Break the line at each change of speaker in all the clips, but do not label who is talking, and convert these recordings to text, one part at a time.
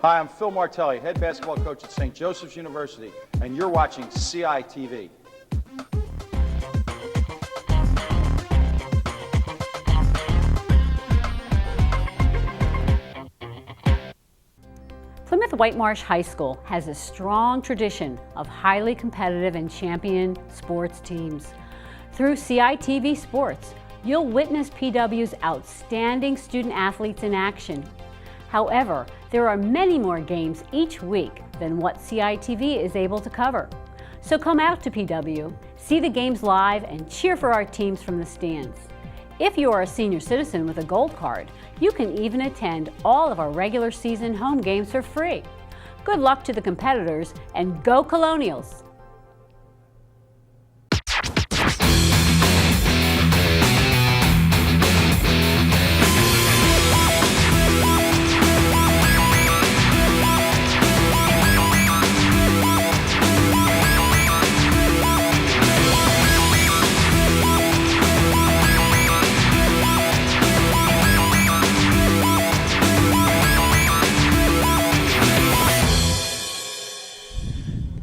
Hi, I'm Phil Martelli, head basketball coach at St. Joseph's University, and you're watching CITV.
Plymouth Whitemarsh High School has a strong tradition of highly competitive and champion sports teams. Through CITV Sports, you'll witness PW's outstanding student athletes in action. However, there are many more games each week than what CITV is able to cover. So come out to PW, see the games live, and cheer for our teams from the stands. If you are a senior citizen with a gold card, you can even attend all of our regular season home games for free. Good luck to the competitors, and go Colonials!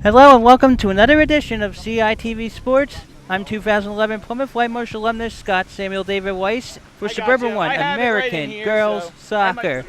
Hello and welcome to another edition of CITV Sports. I'm 2011 Plymouth Whitemarsh alumnus Scott Samuel David Weiss for Suburban One American Girls Soccer.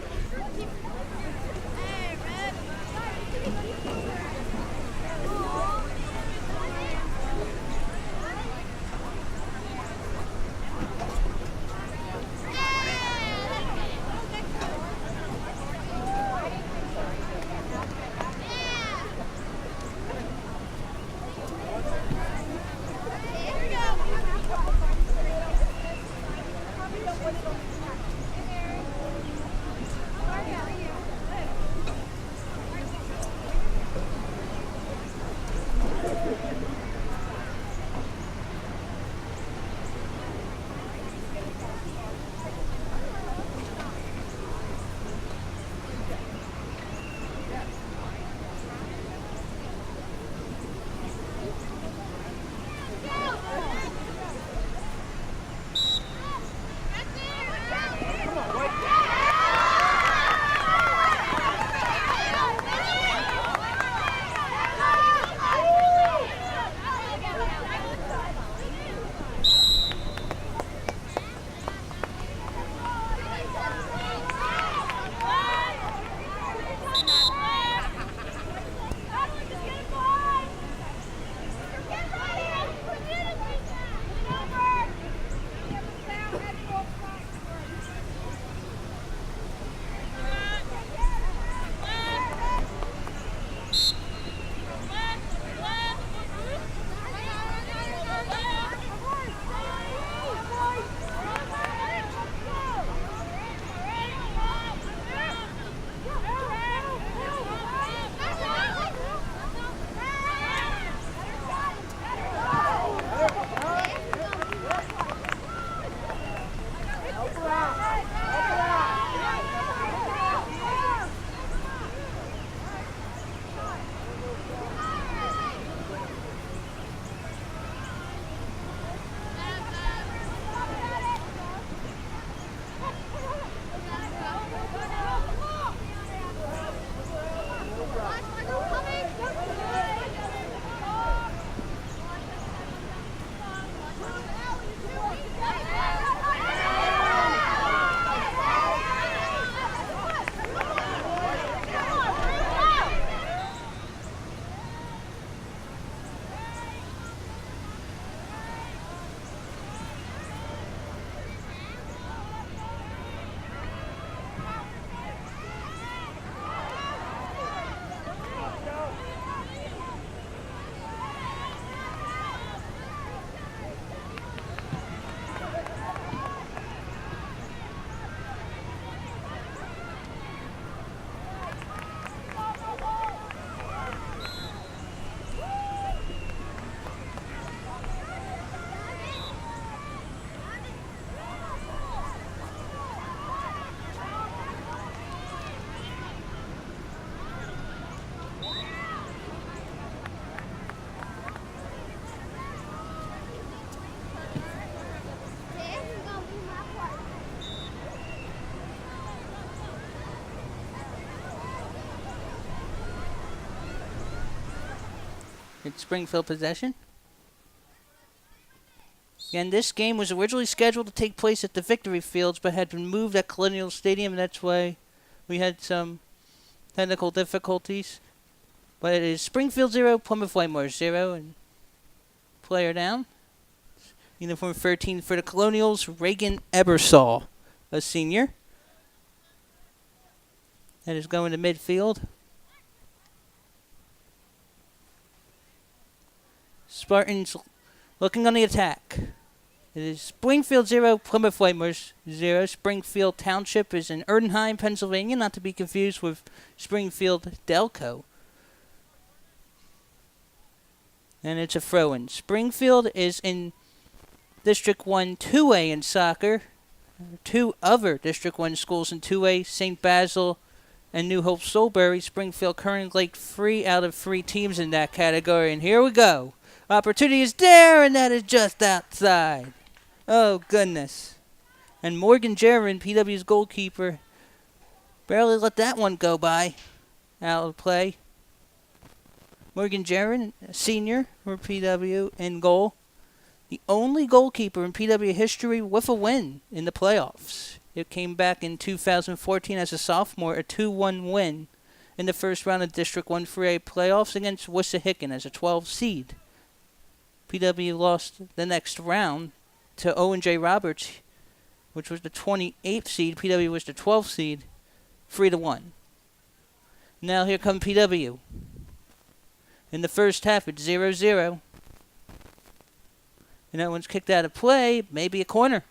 It's Springfield possession. Again, this game was originally scheduled to take place at the Victory Fields, but had been moved at Colonials Stadium. That's why we had some technical difficulties. But it is Springfield 0, Plymouth Whitemarsh 0, and player down. Uniform 13 for the Colonials, Reagan Ebersol, a senior. That is going to midfield. Spartans looking on the attack. It is Springfield 0, Plymouth Whitemarsh 0. Springfield Township is in Erdenheim, Pennsylvania, not to be confused with Springfield Delco. And it's a throw-in. Springfield is in District 1 2A in soccer. Two other District 1 schools in 2A, St. Basil and New Hope Soulbury. Springfield currently 3 out of 3 teams in that category. And here we go. Opportunity is there, and that is just outside. Oh, goodness. And Morgan Jaron, PW's goalkeeper, barely let that one go by. Out of play. Morgan Jaron, a senior for PW, in goal. The only goalkeeper in PW history with a win in the playoffs. It came back in 2014 as a sophomore, a 2-1 win in the first round of District 1 3A playoffs against Wissahickon as a 12 seed. PW lost the next round to Owen J. Roberts, which was the 28th seed. PW was the 12th seed, 3-1. Now here come PW. In the first half, it's 0-0. And that one's kicked out of play, maybe a corner.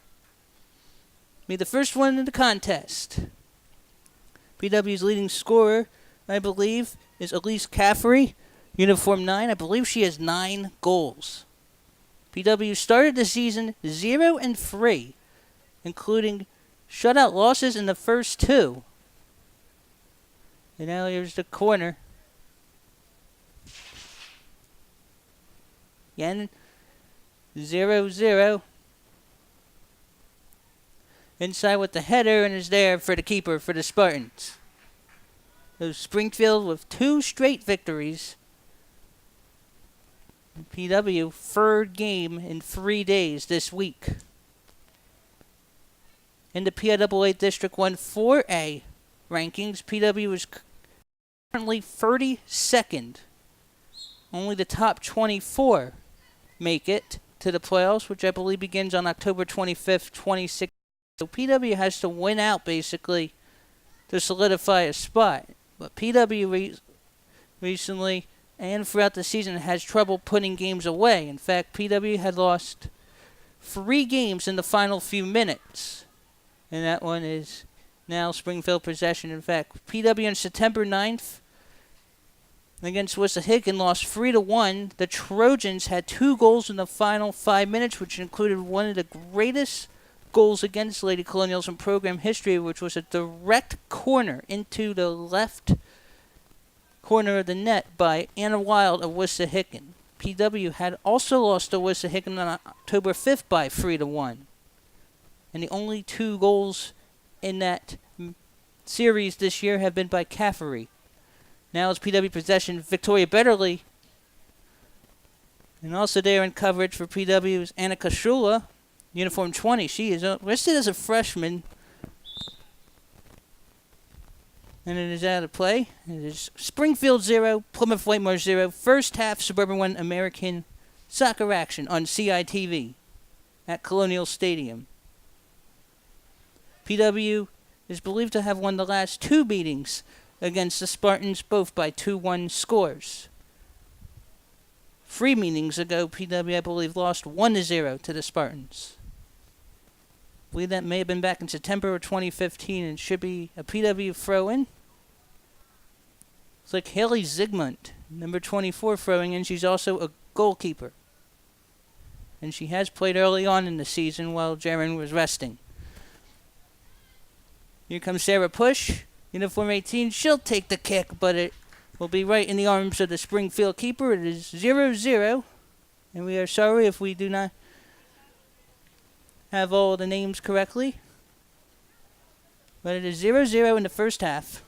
Be the first one in the contest. PW's leading scorer, I believe, is Elise Caffrey, uniform 9. I believe she has 9 goals. PW started the season 0-3, including shutout losses in the first 2. And now here's the corner. Again, 0-0. Inside with the header, and is there for the keeper for the Spartans. So Springfield with 2 straight victories. PW, 3rd game in 3 days this week. In the PWHS District 1 4A rankings, PW is currently 32nd. Only the top 24 make it to the playoffs, which I believe begins on October 25th, 2016. So PW has to win out, basically, to solidify a spot. But PW recently and throughout the season has trouble putting games away. In fact, PW had lost 3 games in the final few minutes. And that one is now Springfield possession. In fact, PW on September 9th against Wissahickon lost 3-1. The Trojans had 2 goals in the final 5 minutes, which included one of the greatest goals against Lady Colonials in program history, which was a direct corner into the left corner of the net by Anna Wild of Wissahickon. PW had also lost to Wissahickon on October 5th by 3-1. And the only 2 goals in that series this year have been by Caffrey. Now it's PW possession, Victoria Betterly. And also there in coverage for PW is Anna Kashula, uniform 20. She is listed as a freshman. And it is out of play. It is Springfield 0, Plymouth Whitemarsh 0. First half Suburban 1 American soccer action on CITV at Colonial Stadium. PW is believed to have won the last 2 meetings against the Spartans, both by 2-1 scores. 3 meetings ago, PW, I believe, lost 1-0 to the Spartans. I believe that may have been back in September of 2015 and should be a PW throw-in. It's like Haley Zygmunt, number 24, throwing in. She's also a goalkeeper. And she has played early on in the season while Jaron was resting. Here comes Sarah Push, uniform 18. She'll take the kick, but it will be right in the arms of the Springfield keeper. It is 0-0. And we are sorry if we do not have all the names correctly. But it is 0-0 in the first half.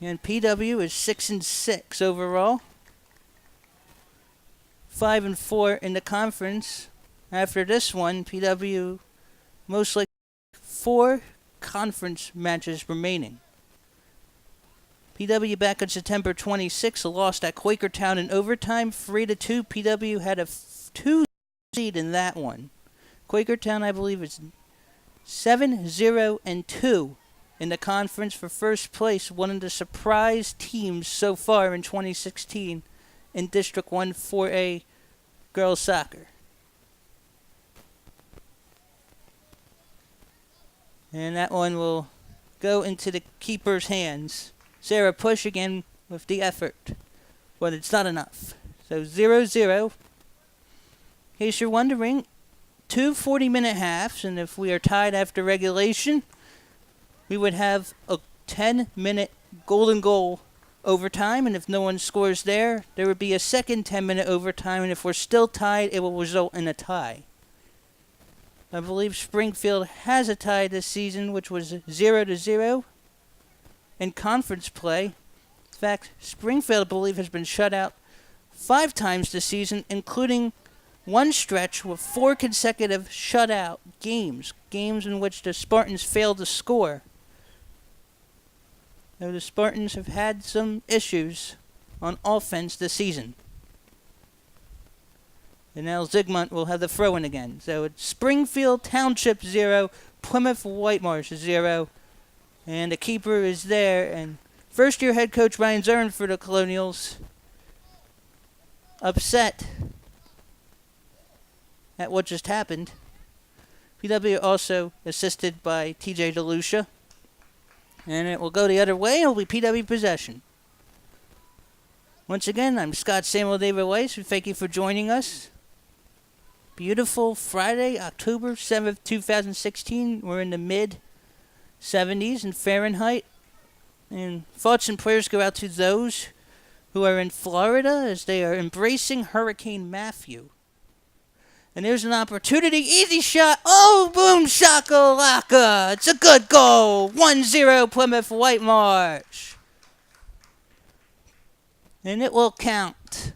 And PW is 6-6 overall. 5-4 in the conference. After this one, PW most likely 4 conference matches remaining. PW back on September 26th lost at Quakertown in overtime, 3-2. PW had a 2 seed in that one. Quakertown, I believe, is 7-0-2 in the conference for first place, one of the surprise teams so far in 2016 in District 1 4A girls soccer. And that one will go into the keeper's hands. Sarah Push again with the effort, but it's not enough. So 0-0. In case you're wondering, 2 40-minute halves, and if we are tied after regulation, we would have a 10-minute golden goal overtime, and if no one scores there, there would be a second 10-minute overtime, and if we're still tied, it will result in a tie. I believe Springfield has a tie this season, which was 0-0 in conference play. In fact, Springfield, I believe, has been shut out 5 times this season, including one stretch with 4 consecutive shutout games in which the Spartans failed to score. Though the Spartans have had some issues on offense this season. And now Zygmunt will have the throw-in again. So it's Springfield Township 0, Plymouth Whitemarsh 0. And the keeper is there. And first-year head coach Ryan Zern for the Colonials, upset at what just happened. PW also assisted by TJ DeLucia. And it will go the other way. It will be PW possession. Once again, I'm Scott Samuel David Weiss. We thank you for joining us. Beautiful Friday, October 7th, 2016. We're in the mid-70s in Fahrenheit. And thoughts and prayers go out to those who are in Florida as they are embracing Hurricane Matthew. And there's an opportunity. Easy shot. Oh, boom, shakalaka. It's a good goal. 1-0 Plymouth Whitemarsh. And it will count.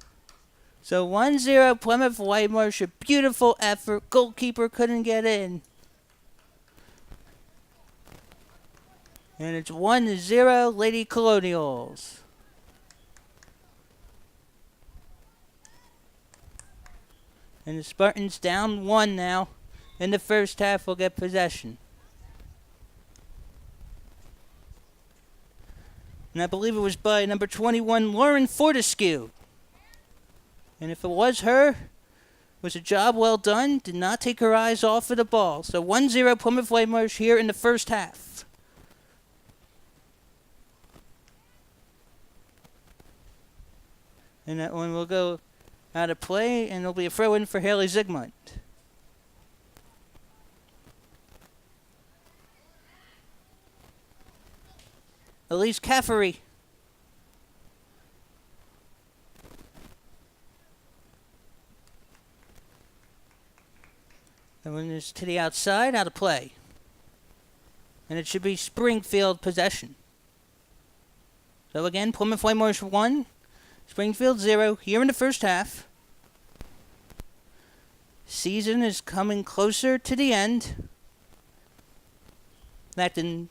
So 1-0 Plymouth Whitemarsh. A beautiful effort. Goalkeeper couldn't get in. And it's 1-0 Lady Colonials. And the Spartans down 1 now. In the first half, will get possession. And I believe it was by number 21, Lauren Fortescue. And if it was her, it was a job well done. Did not take her eyes off of the ball. So 1-0 Plymouth Whitemarsh here in the first half. And that one will go out of play, and there'll be a throw-in for Haley Zygmunt. Elise Caffery. That one is to the outside, out of play. And it should be Springfield possession. So again, Plymouth Whitemarsh 1, Springfield 0 here in the first half. Season is coming closer to the end. In fact, in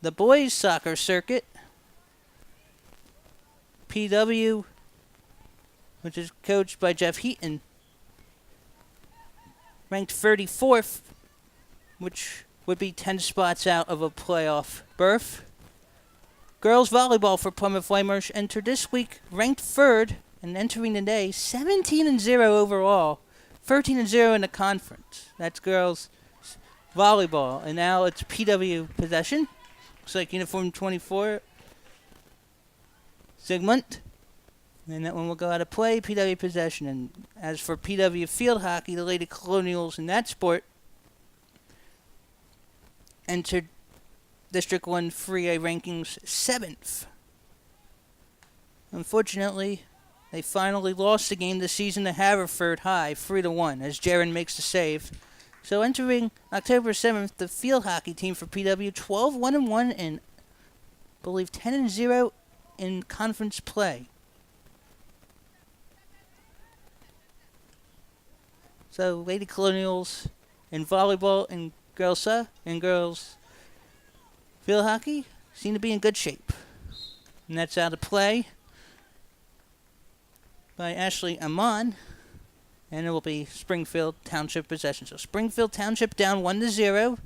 the boys' soccer circuit, PW, which is coached by Jeff Heaton, ranked 34th, which would be 10 spots out of a playoff berth. Girls volleyball for Plymouth Whitemarsh entered this week ranked 3rd and entering the day 17-0 overall, 13-0 in the conference. That's girls volleyball. And now it's PW possession. Looks like uniform 24, Zygmunt. And that one will go out of play, PW possession. And as for PW field hockey, the Lady Colonials in that sport entered District 1 3A rankings 7th. Unfortunately, they finally lost the game this season to Haverford High, 3-1, as Jaron makes the save. So entering October 7th, the field hockey team for PW, 12-1-1 and I believe 10-0 in conference play. So Lady Colonials in volleyball and girls field hockey seem to be in good shape. And that's out of play by Ashley Amon. And it will be Springfield Township possession. So Springfield Township down 1-0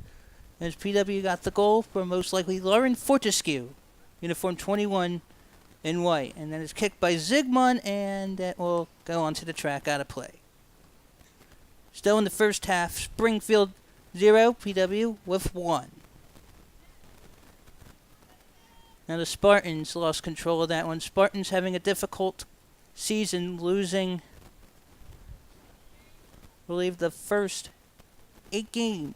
as PW got the goal from most likely Lauren Fortescue, uniform 21 in white. And then it's kicked by Zygmunt, and that will go onto the track out of play. Still in the first half, Springfield 0, PW with 1. Now the Spartans lost control of that one. Spartans having a difficult season, losing, I believe, the first 8 games.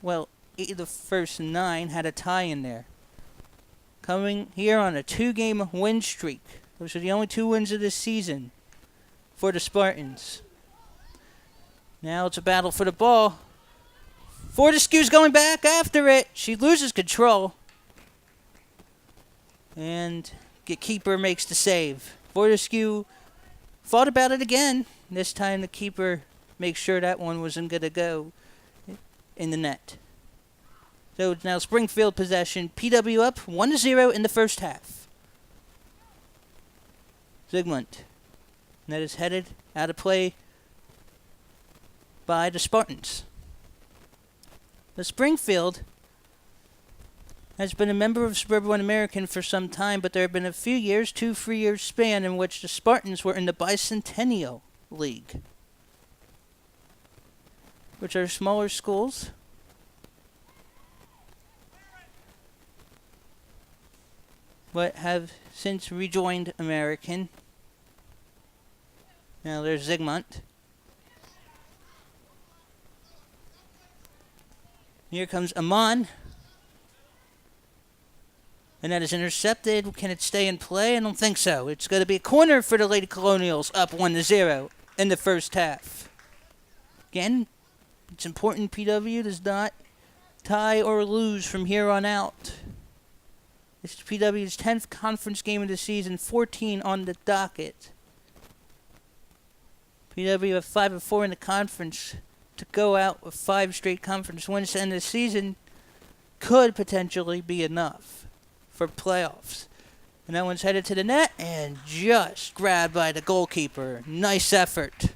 Well, 8 of the first 9 had a tie in there. Coming here on a 2-game win streak. Those are the only 2 wins of this season for the Spartans. Now it's a battle for the ball. Fortescue's going back after it. She loses control. And the keeper makes the save. Fortescue fought about it again. This time the keeper makes sure that one wasn't going to go in the net. So it's now Springfield possession. PW up 1-0 in the first half. Zygmunt. That is headed out of play by the Spartans. The Springfield has been a member of Suburban One American for some time, but there have been a few years, 2-3 years span, in which the Spartans were in the Bicentennial League, which are smaller schools but have since rejoined American. Now there's Zygmunt. Here comes Amon. And that is intercepted. Can it stay in play? I don't think so. It's going to be a corner for the Lady Colonials, up 1-0 in the first half. Again, it's important PW does not tie or lose from here on out. This is PW's 10th conference game of the season, 14 on the docket. PW have 5-4 in the conference. To go out with 5 straight conference wins to end the season could potentially be enough for playoffs. And that one's headed to the net and just grabbed by the goalkeeper. Nice effort.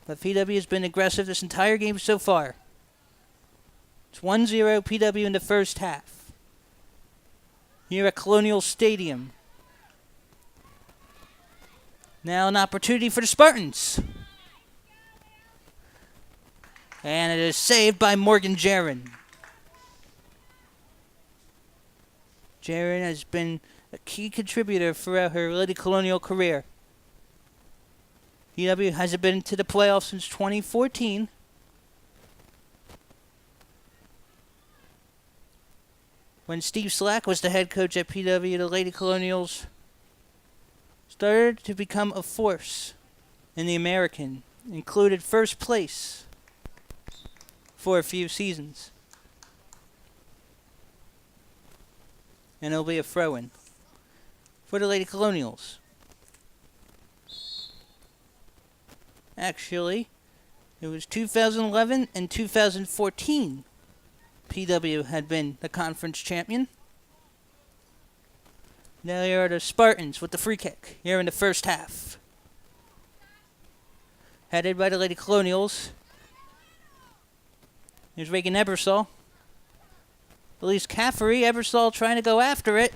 But PW has been aggressive this entire game so far. It's 1-0 PW in the first half. Here at Colonial Stadium. Now an opportunity for the Spartans. And it is saved by Morgan Jaron. Jaron has been a key contributor throughout her Lady Colonial career. PW hasn't been to the playoffs since 2014. When Steve Slack was the head coach at PW, the Lady Colonials started to become a force in the American. Included first place for a few seasons. And it'll be a throw-in for the Lady Colonials. Actually, it was 2011 and 2014 PW had been the conference champion. Now here are the Spartans with the free kick here in the first half. Headed by the Lady Colonials. Here's Reagan Ebersol. Elise Caffery. Ebersol trying to go after it.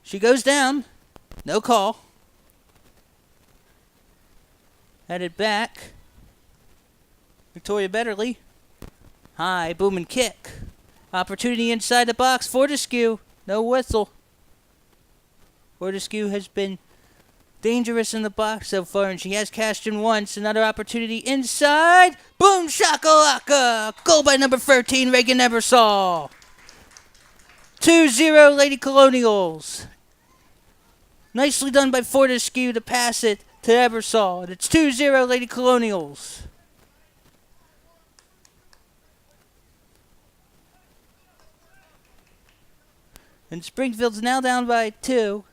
She goes down. No call. Headed back. Victoria Betterly. High, boom and kick. Opportunity inside the box. Fortescue. No whistle. Fortescue has been dangerous in the box so far, and she has cashed in once. Another opportunity inside. Boom shakalaka. Goal by number 13, Reagan Ebersol. 2-0 Lady Colonials. Nicely done by Fortescue to pass it to Ebersol. And it's 2-0 Lady Colonials. And Springfield's now down by 2.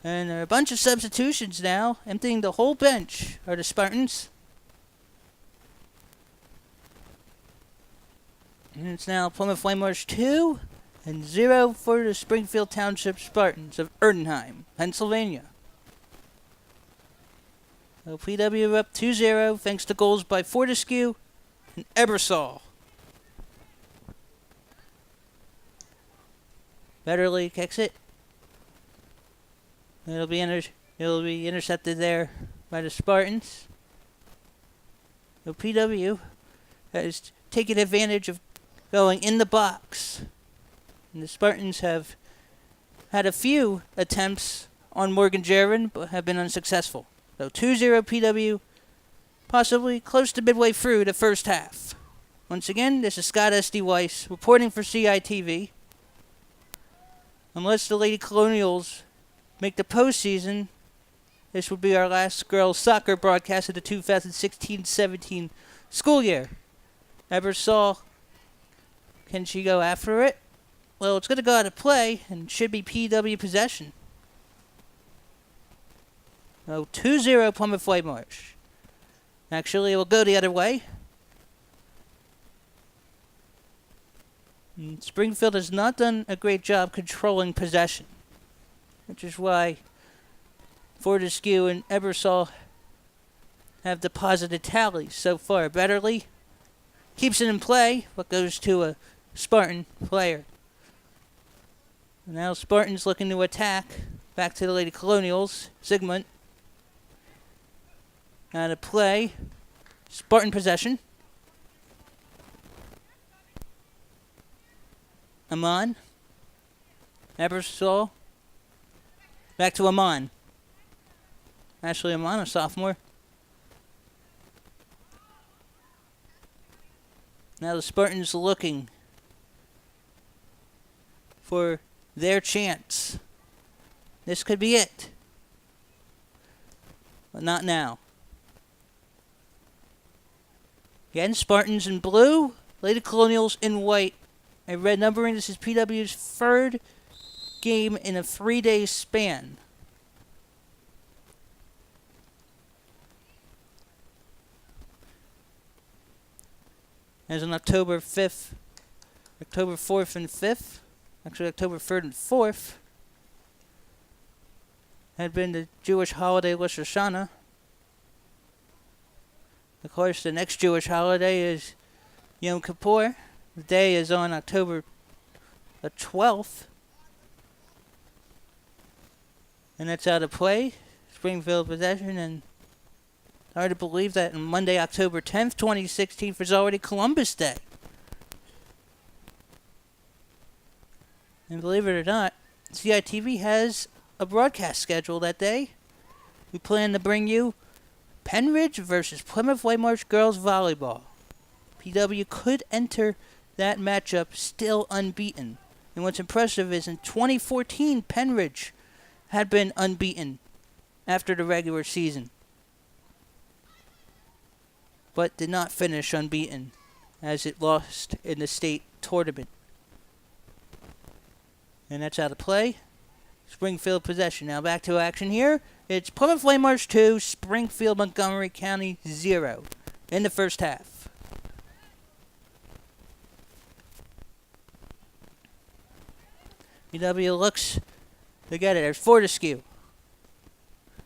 And there are a bunch of substitutions now. Emptying the whole bench are the Spartans. And it's now Plymouth Whitemarsh 2 and 0 for the Springfield Township Spartans of Erdenheim, Pennsylvania. So PW up 2-0 thanks to goals by Fortescue and Ebersol. Betterly kicks it. It'll be intercepted there by the Spartans. So PW has taken advantage of going in the box. And the Spartans have had a few attempts on Morgan Jaron, but have been unsuccessful. So 2-0 PW, possibly close to midway through the first half. Once again, this is Scott S.D. Weiss reporting for CITV. Unless the Lady Colonials make the postseason, this would be our last girls soccer broadcast of the 2016-17 school year. Ebersol, can she go after it? Well, it's going to go out of play and should be PW possession. Oh, 2-0 Plymouth Whitemarsh. Actually, it will go the other way. And Springfield has not done a great job controlling possession, which is why Fortescue and Ebersol have deposited tallies so far. Betterly keeps it in play, but goes to a Spartan player. And now Spartans looking to attack. Back to the Lady Colonials. Sigmund. Out of play. Spartan possession. Amon. Ebersol. Back to Amon. Ashley Amon, a sophomore. Now the Spartans looking for their chance. This could be it. But not now. Again, Spartans in blue, Lady Colonials in white. A red numbering. This is PW's third game in a 3-day span. As on October 5th, October 4th and 5th, actually October 3rd and 4th, had been the Jewish holiday Rosh Hashanah. Of course, the next Jewish holiday is Yom Kippur. The day is on October the 12th. And that's out of play. Springfield possession, and hard to believe that on Monday, October 10th, 2016, was already Columbus Day. And believe it or not, CITV has a broadcast schedule that day. We plan to bring you Penridge versus Plymouth Whitemarsh girls volleyball. PW could enter that matchup still unbeaten. And what's impressive is in 2014, Penridge had been unbeaten after the regular season, but did not finish unbeaten as it lost in the state tournament. And that's out of play. Springfield possession. Now back to action here. It's Plymouth Whitemarsh 2, Springfield Montgomery County 0 in the first half. PW looks to get it. There's Fortescue.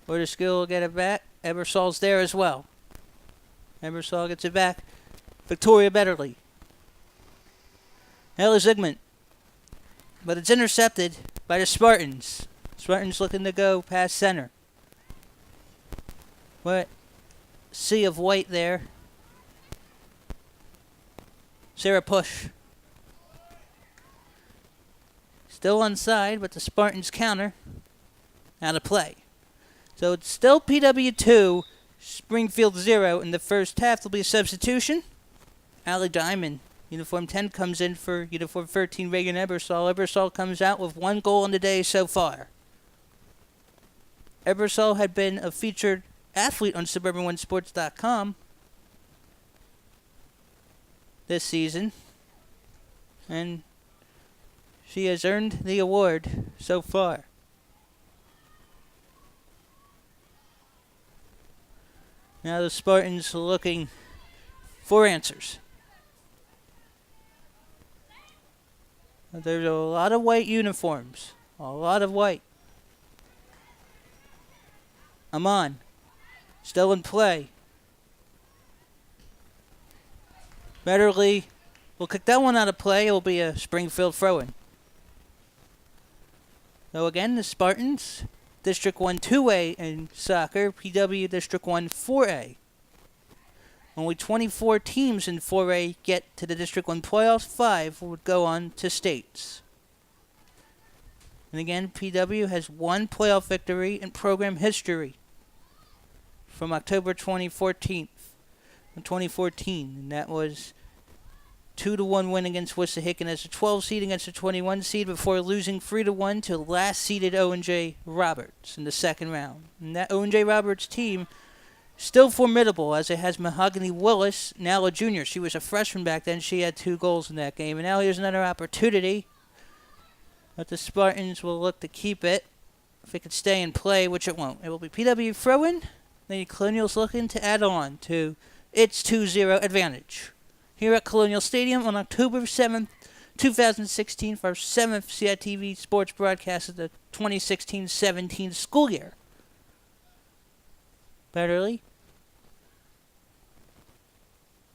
Fortescue will get it back. Ebersol's there as well. Ebersol gets it back. Victoria Betterly. Ella Zygmunt. But it's intercepted by the Spartans. Spartans looking to go past center. What? Sea of white there. Sarah Push. Still onside, but the Spartans counter. Out of play. So it's still PW 2, Springfield 0 in the first half. There'll be a substitution. Allie Diamond, uniform 10, comes in for uniform 13, Reagan Ebersol. Ebersol comes out with 1 goal on the day so far. Ebersol had been a featured athlete on SuburbanOneSports.com this season, and she has earned the award so far. Now the Spartans are looking for answers. There's a lot of white uniforms. A lot of white. Amon. Still in play. Betterly will kick that one out of play. It will be a Springfield throw-in. So again, the Spartans, District 1 2A in soccer, PW District 1 4A. Only 24 teams in 4A get to the District 1 playoffs. 5 would go on to states. And again, PW has one playoff victory in program history from October 2014. And that was 2-1 win against Wissahickon as a 12 seed against a 21 seed before losing 3-1 to last seeded O&J Roberts in the second round. And that O&J Roberts team still formidable, as it has Mahogany Willis, now a junior. She was a freshman back then. She had 2 goals in that game. And now here's another opportunity. But the Spartans will look to keep it if it could stay in play, which it won't. It will be PW throw-in. The Colonials looking to add on to its 2-0 advantage. Here at Colonial Stadium on October 7th, 2016 for our 7th CITV sports broadcast of the 2016-17 school year. Betterly.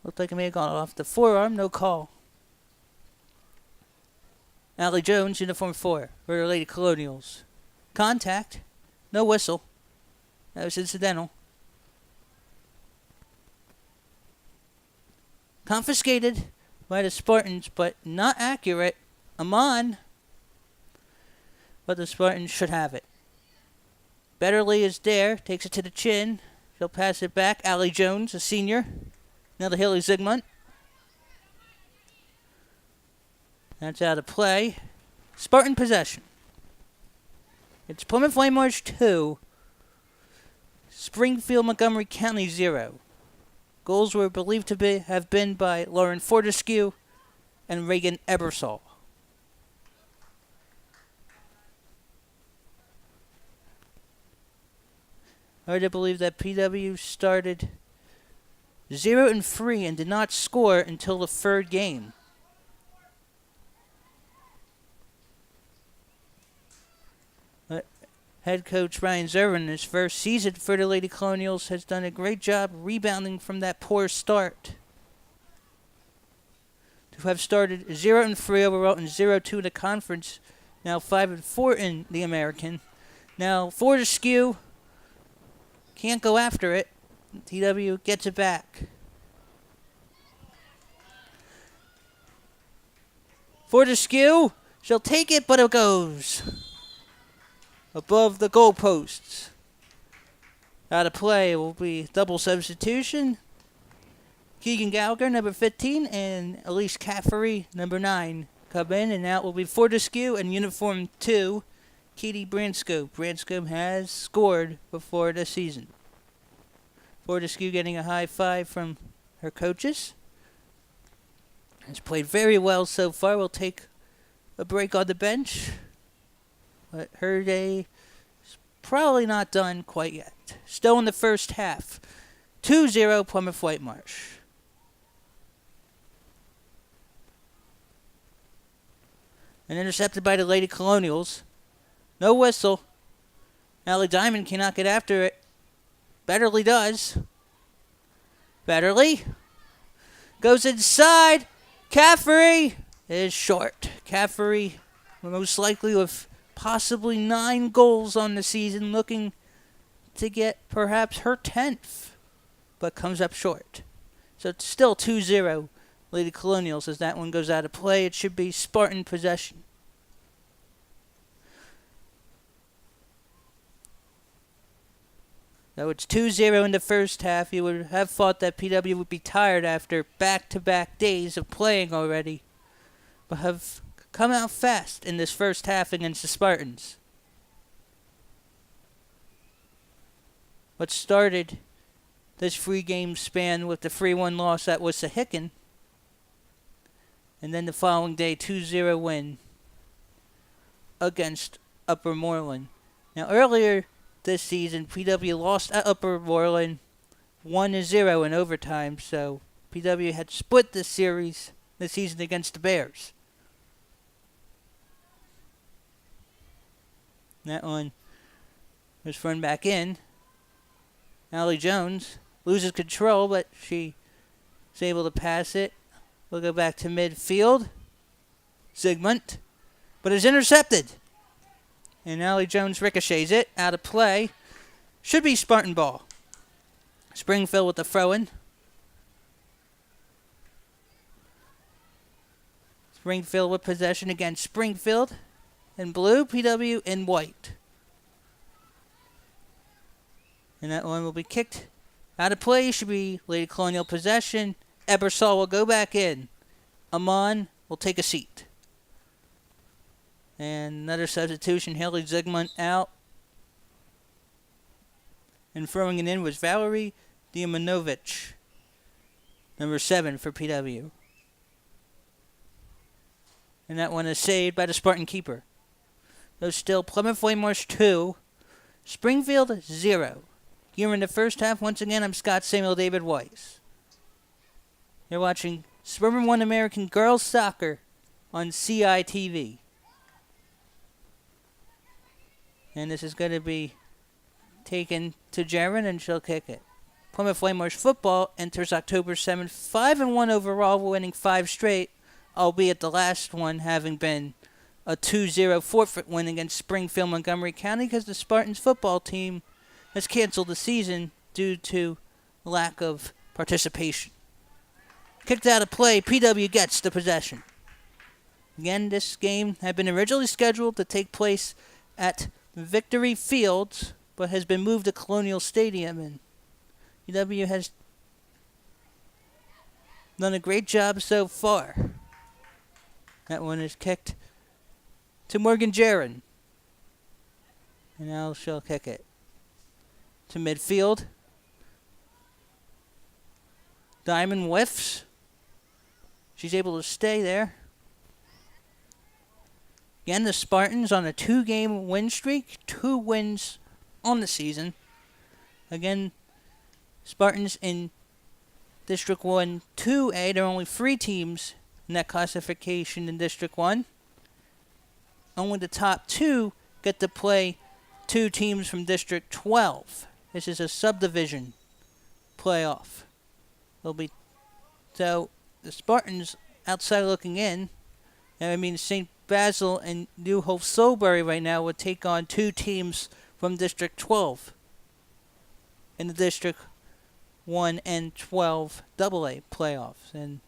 Looked like it may have gone off the forearm. No call. Allie Jones, uniform 4, for the Lady Colonials. Contact. No whistle. That was incidental. Confiscated by the Spartans, but not accurate. Amon. But the Spartans should have it. Betterly is there. Takes it to the chin. She'll pass it back. Allie Jones, a senior. Now the Haley Zygmunt. That's out of play. Spartan possession. It's Plymouth Whitemarsh 2. Springfield Montgomery County 0. Goals were believed to have been by Lauren Fortescue and Reagan Ebersol. Hard to believe that PW started 0-3 and did not score until the third game. But head coach Ryan Zervin, in his first season for the Lady Colonials, has done a great job rebounding from that poor start. To have started 0-3 overall and 0-2 in the conference, now 5-4 in the American. Now Fortescue can't go after it. TW gets it back. Fortescue, she'll take it, but it goes above the goalposts. Out of play will be double substitution. Keegan Gallagher, number 15, and Elise Caffery, number 9, come in, and out will be Fortescue and uniform 2, Katie Branscombe. Branscombe has scored before the season. Fortescue getting a high five from her coaches. Has played very well so far. Will take a break on the bench. But her day is probably not done quite yet. Still in the first half. 2-0 Plymouth Whitemarsh. And intercepted by the Lady Colonials. No whistle. Allie Diamond cannot get after it. Betterly does. Betterly goes inside. Caffery is short. Caffery, most likely with possibly 9 goals on the season, looking to get perhaps her 10th, but comes up short. So it's still 2-0 Lady Colonials as that one goes out of play. It should be Spartan possession. Though it's 2-0 in the first half, you would have thought that PW would be tired after back-to-back days of playing already, but have come out fast in this first half against the Spartans. What started this 3-game span with the 3-1 loss at Wissahickon, and then the following day 2-0 win against Upper Moreland. Now earlier this season, PW lost at Upper Moreland 1-0 in overtime, so PW had split this series this season against the Bears. That one was thrown back in. Allie Jones loses control, but she is able to pass it. We'll go back to midfield. Zygmunt, but is intercepted. And Allie Jones ricochets it out of play. Should be Spartan ball. Springfield with the throw-in. Springfield with possession against Springfield in blue, PW in white. And that one will be kicked out of play. Should be Lady Colonial possession. Ebersol will go back in. Amon will take a seat. And another substitution, Haley Zygmunt out. And throwing it in was Valerie Diamanovich, number 7 for PW. And that one is saved by the Spartan keeper. So still Plymouth Whitemarsh 2, Springfield 0. Here in the first half, once again, I'm Scott Samuel David Weiss. You're watching Suburban 1 American Girls Soccer on CITV. And this is going to be taken to Jaron, and she'll kick it. Plymouth Whitemarsh football enters October 7th, 5-1 overall, winning 5 straight, albeit the last one having been a 2-0 forfeit win against Springfield Montgomery County because the Spartans football team has canceled the season due to lack of participation. Kicked out of play, PW gets the possession. Again, this game had been originally scheduled to take place at Victory Fields, but has been moved to Colonial Stadium, and PW has done a great job so far. That one is kicked to Morgan Jaron. And now she'll kick it to midfield. Diamond whiffs. She's able to stay there. Again, the Spartans on a 2-game win streak. 2 wins on the season. Again, Spartans in District 1 2A. There are only 3 teams in that classification in District 1. Only the top 2 get to play 2 teams from District 12. This is a subdivision playoff. So the Spartans outside looking in, St. Basil and New Hope Soulbury right now would take on 2 teams from District 12 in the District 1 and 12 AA playoffs. And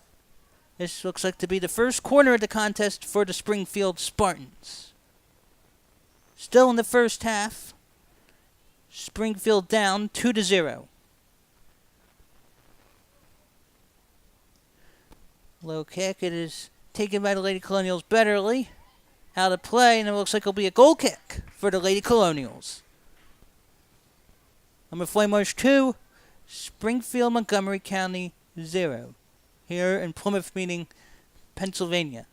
this looks like to be the first corner of the contest for the Springfield Spartans. Still in the first half, Springfield down 2-0. Low kick, it is taken by the Lady Colonials Betterly. Out of play, and it looks like it'll be a goal kick for the Lady Colonials. Number Whitemarsh 2, Springfield Montgomery County 0. Here in Plymouth, meaning Pennsylvania.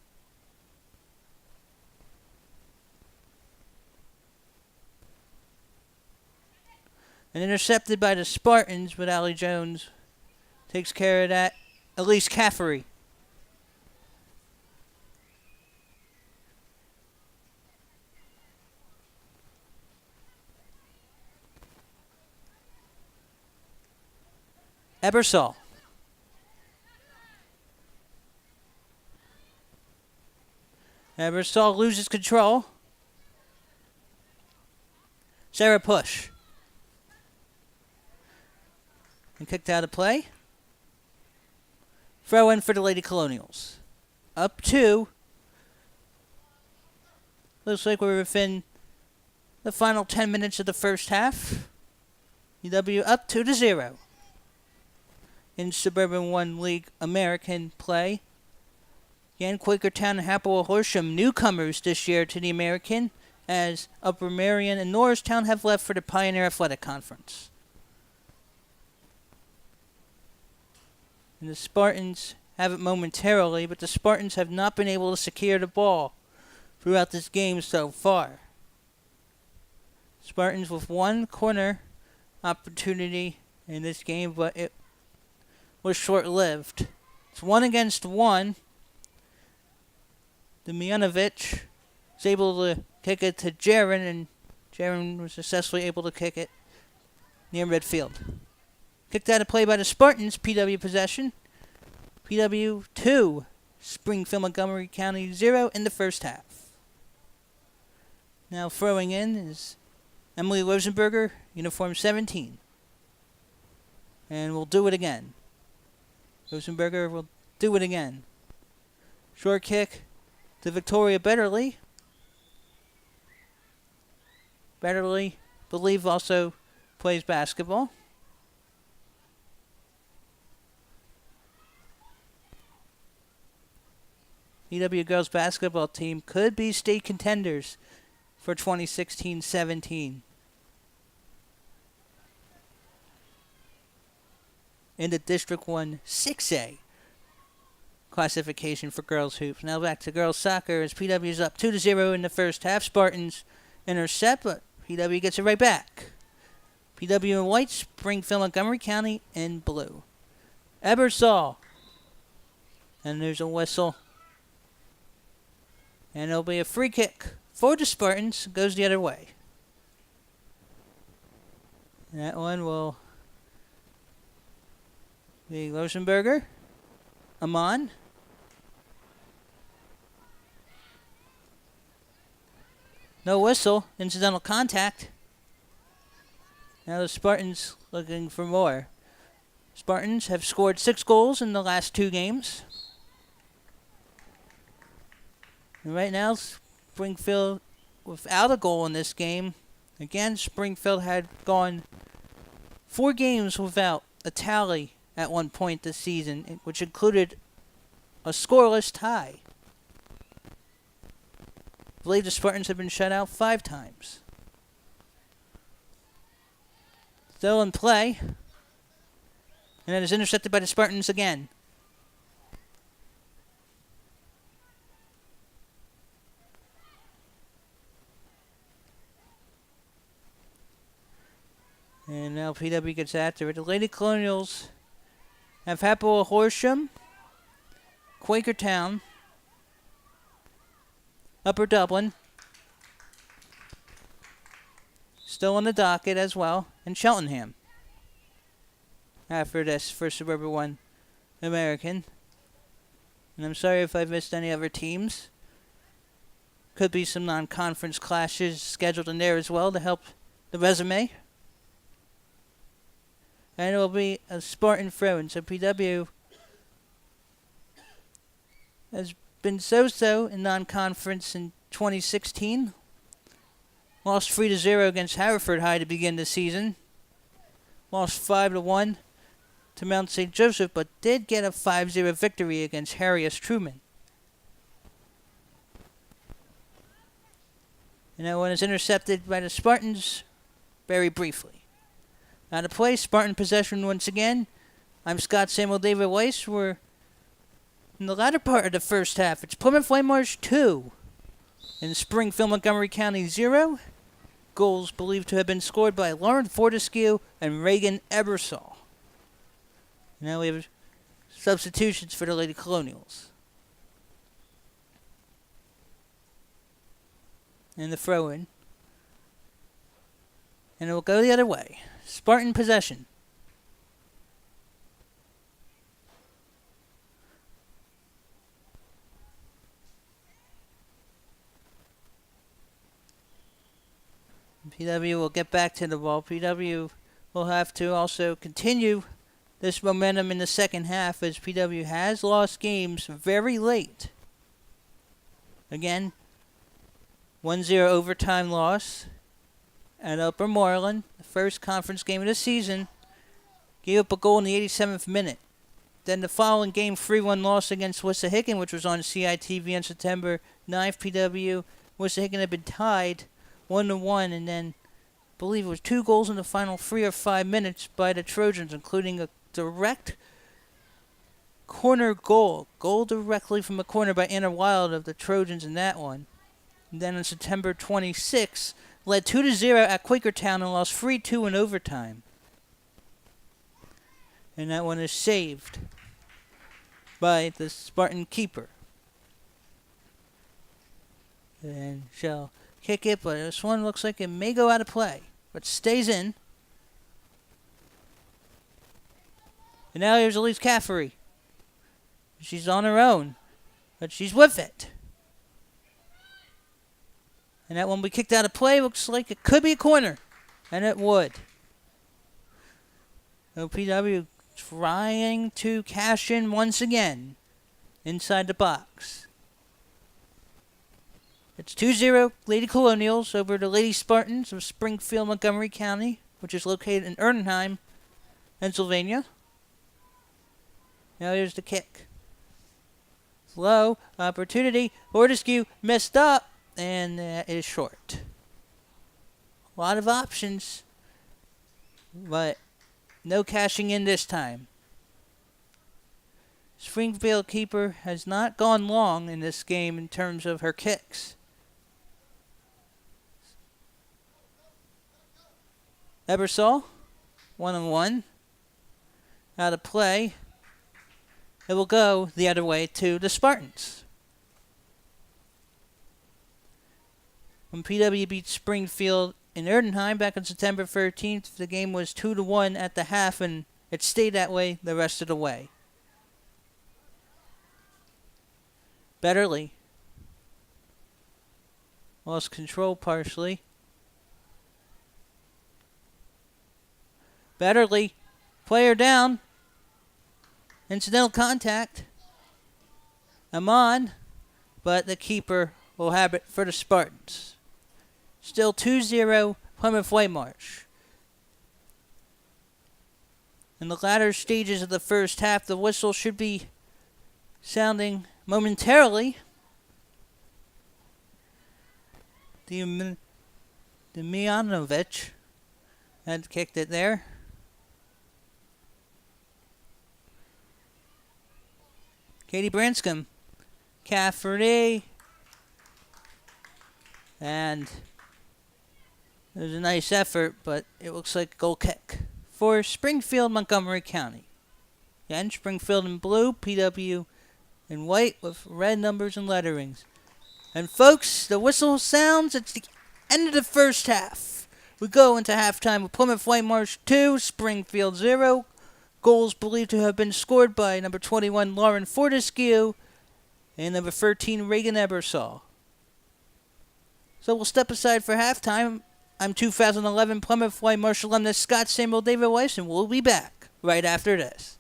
And intercepted by the Spartans, but Allie Jones takes care of that. Elise Caffery. Ebersol. Ebersol loses control. Sarah Push. And kicked out of play. Throw in for the Lady Colonials. Up 2. Looks like we're within the final 10 minutes of the first half. UW up 2-0. In Suburban 1 League American play. Again, Quakertown and Happoel Horsham newcomers this year to the American, as Upper Marion and Norristown have left for the Pioneer Athletic Conference. And the Spartans have it momentarily, but the Spartans have not been able to secure the ball throughout this game so far. Spartans with 1 corner opportunity in this game, but it was short-lived. It's 1-against-1. Demjanovic was able to kick it to Jaron, and Jaron was successfully able to kick it near midfield. Kicked out of play by the Spartans, PW possession. PW 2, Springfield Montgomery County 0 in the first half. Now throwing in is Emily Rosenberger, uniform 17. And we'll do it again. Rosenberger will do it again. Short kick to Victoria Betterly. Betterly, believe, also plays basketball. PW girls basketball team could be state contenders for 2016-17. In the District 1 6A classification for girls hoops. Now back to girls soccer as PW is up 2-0 in the first half. Spartans intercept, but PW gets it right back. PW in white, Springfield Montgomery County in blue. Ebersol. And there's a whistle. And it'll be a free kick for the Spartans. Goes the other way. And that one will be Rosenberger. Amon. No whistle. Incidental contact. Now the Spartans looking for more. Spartans have scored 6 goals in the last 2 games. And right now, Springfield without a goal in this game. Again, Springfield had gone 4 games without a tally at one point this season, which included a scoreless tie. I believe the Spartans have been shut out 5 times. Still in play. And then is intercepted by the Spartans again. And now PW gets after it. The Lady Colonials have Hapoel Horsham, Quakertown, Upper Dublin, still on the docket as well, and Cheltenham. After this for Suburban 1 American. And I'm sorry if I've missed any other teams. Could be some non-conference clashes scheduled in there as well to help the resume. And it will be a Spartan throw-in. So PW has been so-so in non-conference in 2016. Lost 3-0 against Haverford High to begin the season. Lost 5-1 to Mount St. Joseph, but did get a 5-0 victory against Harry S. Truman. And that one is intercepted by the Spartans very briefly. Out of play, Spartan possession once again. I'm Scott Samuel David Weiss. We're in the latter part of the first half. It's Plymouth Whitemarsh 2 and Springfield Montgomery County 0. Goals believed to have been scored by Lauren Fortescue and Reagan Ebersol. Now we have substitutions for the Lady Colonials. And the throw-in. And it will go the other way. Spartan possession. PW will get back to the ball. PW will have to also continue this momentum in the second half as PW has lost games very late. Again, 1-0 overtime loss at Upper Moreland, the first conference game of the season. Gave up a goal in the 87th minute. Then the following game, 3-1 loss against Wissahickon, which was on CITV on September 9th. PW, Wissahickon had been tied 1-1, and then I believe it was 2 goals in the final 3 or 5 minutes by the Trojans, including a direct corner goal. Goal directly from a corner by Anna Wild of the Trojans in that one. And then on September 26th, led 2-0 at Quakertown and lost 3-2 in overtime. And that one is saved by the Spartan keeper. And shall kick it, but this one looks like it may go out of play, but stays in. And now here's Elise Caffery. She's on her own, but she's with it. And that one we kicked out of play. Looks like it could be a corner, and it would. OPW trying to cash in once again inside the box. It's 2-0 Lady Colonials over the Lady Spartans of Springfield, Montgomery County, which is located in Erdenheim, Pennsylvania. Now here's the kick. Low opportunity. Fortescue messed up, and that is short. A lot of options, but no cashing in this time. Springfield keeper has not gone long in this game in terms of her kicks. Ebersol, 1-on-1, out of play. It will go the other way to the Spartans. When PW beat Springfield in Erdenheim back on September 13th, the game was 2-1 at the half, and it stayed that way the rest of the way. Betterly lost control partially. Betterly, player down. Incidental contact. Amon, but the keeper will have it for the Spartans. Still 2-0 Plymouth Whitemarsh. In the latter stages of the first half, the whistle should be sounding momentarily. Demjanovic had kicked it there. Katie Branscombe, Cafferty, and it was a nice effort, but it looks like a goal kick for Springfield, Montgomery County. Again, Springfield in blue, PW in white with red numbers and letterings. And folks, the whistle sounds. It's the end of the first half. We go into halftime with Plymouth Whitemarsh 2, Springfield 0. Goals believed to have been scored by number 21, Lauren Fortescue, and number 13, Reagan Ebersol. So we'll step aside for halftime. I'm 2011 Plymouth Whitemarsh alumnus Scott Samuel David Weiss, and we'll be back right after this.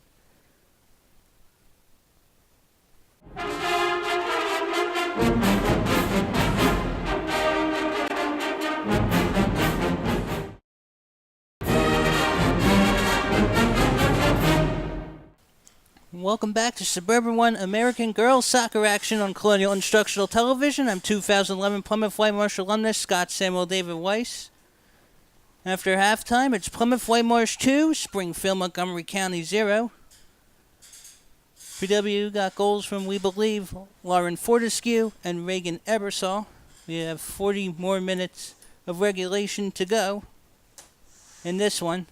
Welcome back to Suburban One American Girls Soccer action on Colonial Instructional Television. I'm 2011 Plymouth Whitemarsh alumnus Scott Samuel David Weiss. After halftime, it's Plymouth Whitemarsh 2, Springfield Montgomery County 0. PW got goals from, we believe, Lauren Fortescue and Reagan Ebersol. We have 40 more minutes of regulation to go in this one.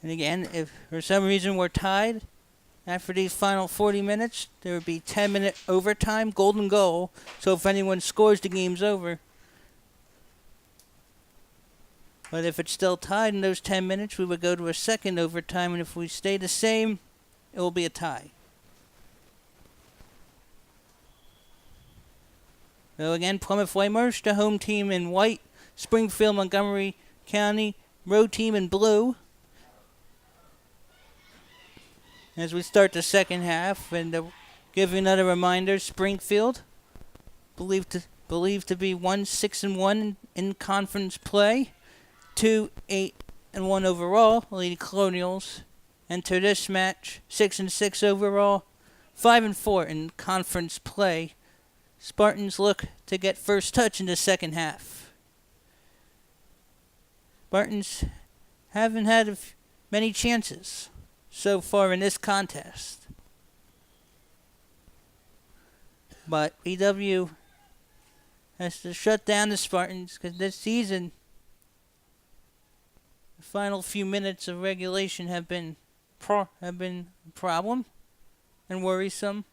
And again, if for some reason we're tied after these final 40 minutes, there would be 10-minute overtime, golden goal. So if anyone scores, the game's over. But if it's still tied in those 10 minutes, we would go to a second overtime. And if we stay the same, it will be a tie. So again, Plymouth Whitemarsh, the home team in white. Springfield, Montgomery County, road team in blue. As we start the second half, and give you another reminder, Springfield, believed to be 1-6-1 in conference play, 2-8-1 overall. Lady Colonials enter this match 6-6 overall, 5-4 in conference play. Spartans look to get first touch in the second half. Spartans haven't had many chances so far in this contest. But PW has to shut down the Spartans because this season The final few minutes of regulation have been a problem and worrisome.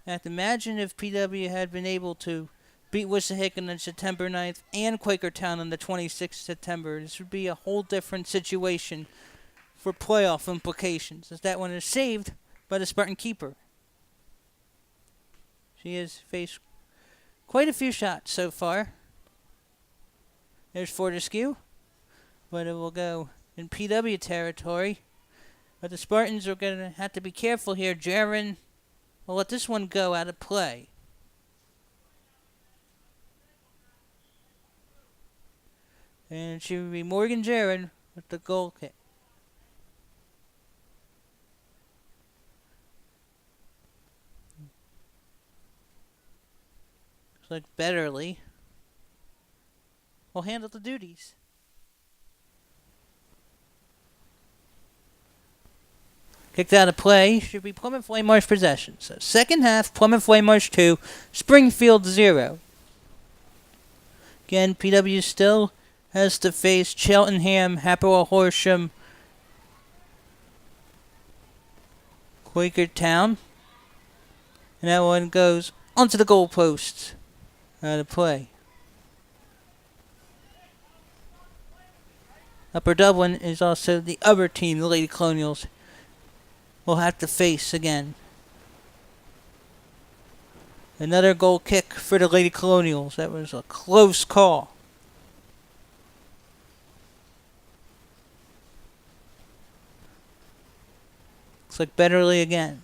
I have to imagine if PW had been able to beat Wissahickon on September 9th and Quakertown on the 26th of September, this would be a whole different situation for playoff implications, as that one is saved by the Spartan keeper. She has faced quite a few shots so far. There's Fortescue, but it will go in PW territory. But the Spartans are going to have to be careful here. Jaron will let this one go out of play. And it should be Morgan Jaron with the goal kick. Looks like Betterly will handle the duties. Kicked out of play should be Plymouth Whitemarsh possession. So second half, Plymouth Whitemarsh 2, Springfield 0. Again, PW still has to face Cheltenham, Happawell Horsham, Quakertown. And that one goes onto the goalposts. Out of play. Upper Dublin is also the other team, the Lady Colonials, will have to face again. Another goal kick for the Lady Colonials. That was a close call. Looks like Betterly again.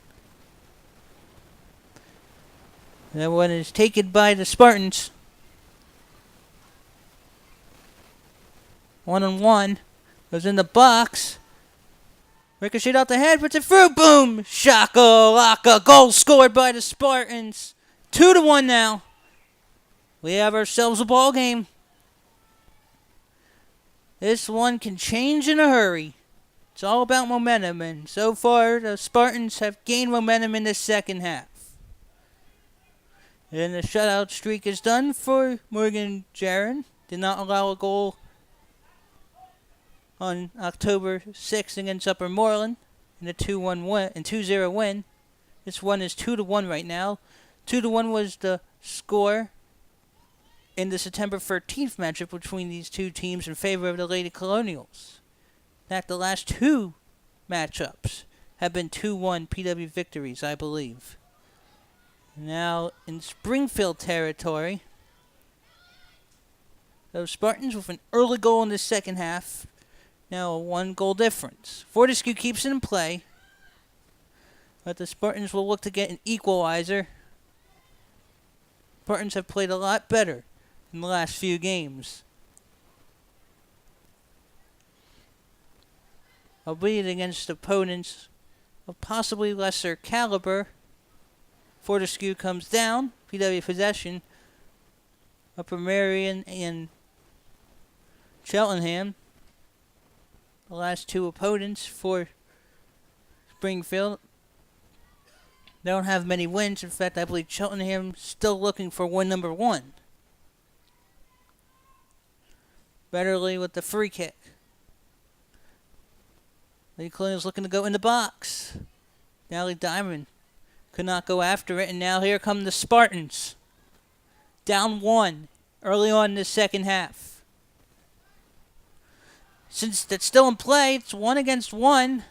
That one is taken by the Spartans. 1-on-1. Goes in the box. Ricochet out the head, puts it through. Boom! Shaka laka. Goal scored by the Spartans. 2-1 now. We have ourselves a ball game. This one can change in a hurry. It's all about momentum, and so far the Spartans have gained momentum in the second half. And the shutout streak is done for Morgan Jaron. Did not allow a goal on October 6th against Upper Moreland in a 2-0 win. This one is 2-1 right now. 2-1 was the score in the September 13th matchup between these two teams in favor of the Lady Colonials. In fact, the last two matchups have been 2-1 PW victories, I believe. Now in Springfield territory, those Spartans with an early goal in the second half. Now a 1-goal difference. Fortescue keeps it in play, but the Spartans will look to get an equalizer. Spartans have played a lot better in the last few games, albeit against opponents of possibly lesser caliber. Fortescue comes down, PW possession. Upper Marion and Cheltenham, the last two opponents for Springfield, they don't have many wins. In fact, I believe Cheltenham still looking for win number 1. Betterly with the free kick. Lady Colonials looking to go in the box. Nally Diamond could not go after it, and now here come the Spartans. Down 1 early on in the second half. Since that's still in play, it's 1-against-1.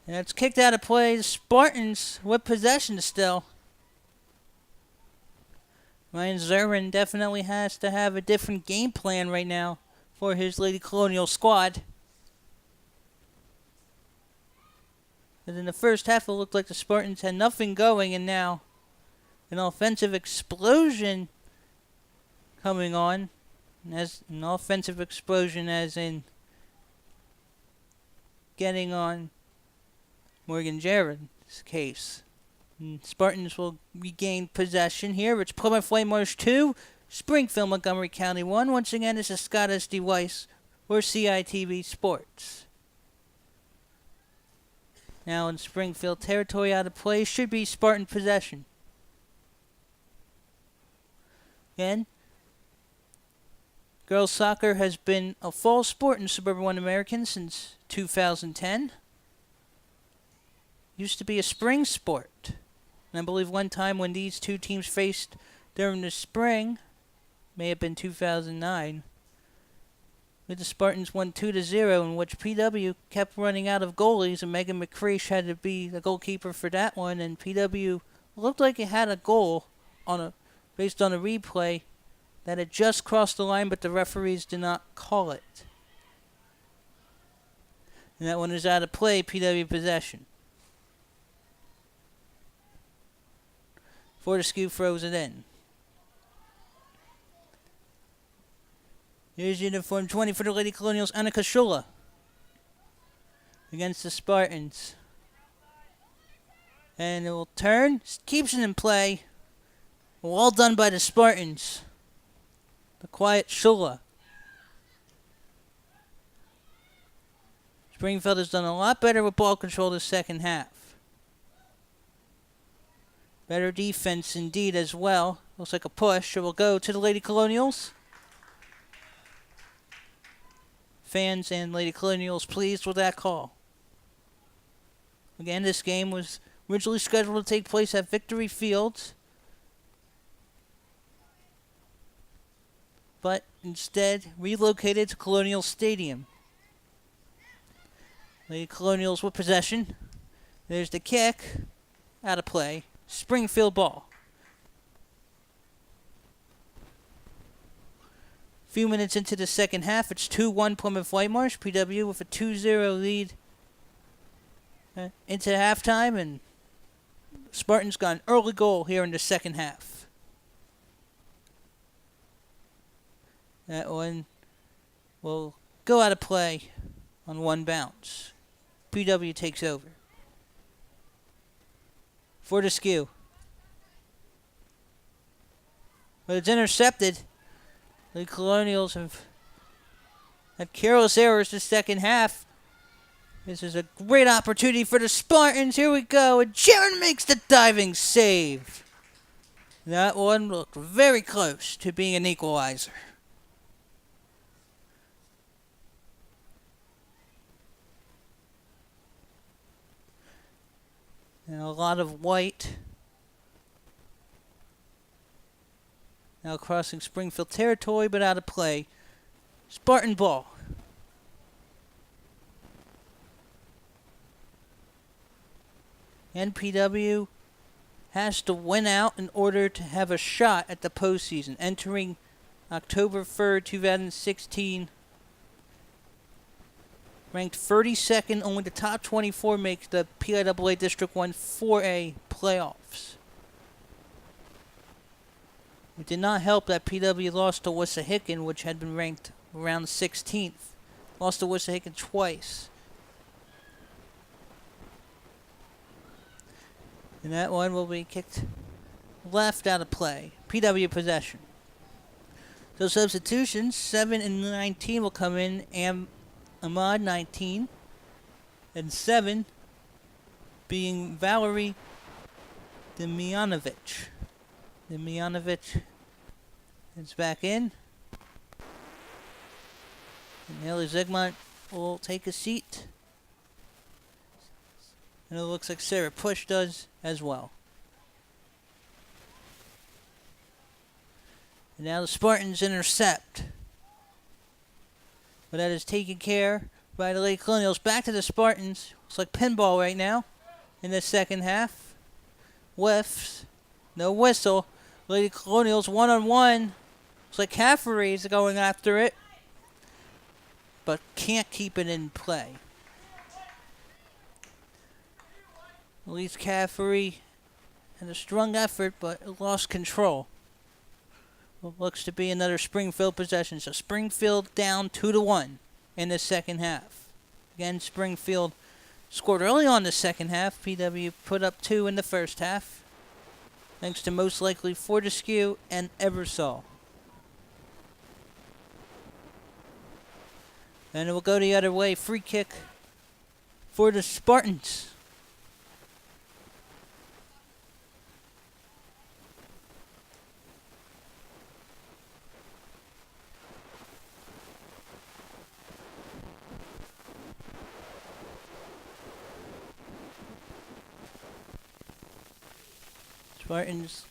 And it's kicked out of play. The Spartans with possession still. Ryan Zerman definitely has to have a different game plan right now for his Lady Colonial squad. And in the first half, it looked like the Spartans had nothing going, and now an offensive explosion coming on. As an offensive explosion as in getting on Morgan Jaron's case. And Spartans will regain possession here. It's Plymouth Whitemarsh 2, Springfield Montgomery County 1. Once again, this is Scott S.D. Weiss for CITV Sports. Now in Springfield territory, out of play should be Spartan possession. Again, Girls soccer has been a fall sport in Suburban 1 American since 2010. Used to be a spring sport. And I believe one time when these two teams faced during the spring, may have been 2009, the Spartans won 2-0, in which PW kept running out of goalies, and Megan McCreesh had to be the goalkeeper for that one, and PW looked like it had a goal based on a replay that had just crossed the line, but the referees did not call it. And that one is out of play, PW possession. Fortescue throws it in. Here's uniform 20 for the Lady Colonials, Annika Shula against the Spartans. And it will turn, keeps it in play. Well done by the Spartans. The quiet Shula. Springfield has done a lot better with ball control this second half. Better defense indeed as well. Looks like a push. It will go to the Lady Colonials. Fans and Lady Colonials pleased with that call. Again, this game was originally scheduled to take place at Victory Fields, but instead relocated to Colonial Stadium. Lady Colonials with possession. There's the kick. Out of play. Springfield ball. Few minutes into the second half, it's 2-1 Plymouth Whitemarsh. PW with a 2-0 lead into halftime, and Spartans got an early goal here in the second half. That one will go out of play on one bounce. PW takes over. Fortescue. But it's intercepted. The Colonials have had careless errors the second half. This is a great opportunity for the Spartans. Here we go. And Jaron makes the diving save. That one looked very close to being an equalizer. And a lot of white. Now crossing Springfield territory, but out of play. Spartan ball. NPW has to win out in order to have a shot at the postseason. Entering October 3rd, 2016. Ranked 32nd, only the top 24 makes the PIAA District 1 4A playoffs. It did not help that PW lost to Wissahickon, which had been ranked around 16th. Lost to Wissahickon twice. And that one will be kicked left out of play. PW possession. So substitutions, 7 and 19 will come in. Ahmad, 19. And 7 being Valerie Demjanovic. Demjanovic is back in. And Haley Zygmunt will take a seat. And it looks like Sarah Push does as well. And now the Spartans intercept. But that is taken care by the Lady Colonials. Back to the Spartans. Looks like pinball right now in the second half. Whiffs. No whistle. Lady Colonials one-on-one. Looks like Caffery is going after it, but can't keep it in play. Elise Caffery had a strong effort, but lost control. Well, looks to be another Springfield possession. So Springfield down 2-1 in the second half. Again, Springfield scored early on the second half. PW put up 2 in the first half, thanks to most likely Fortescue and Eversole. And it will go the other way. Free kick for the Spartans. Spartans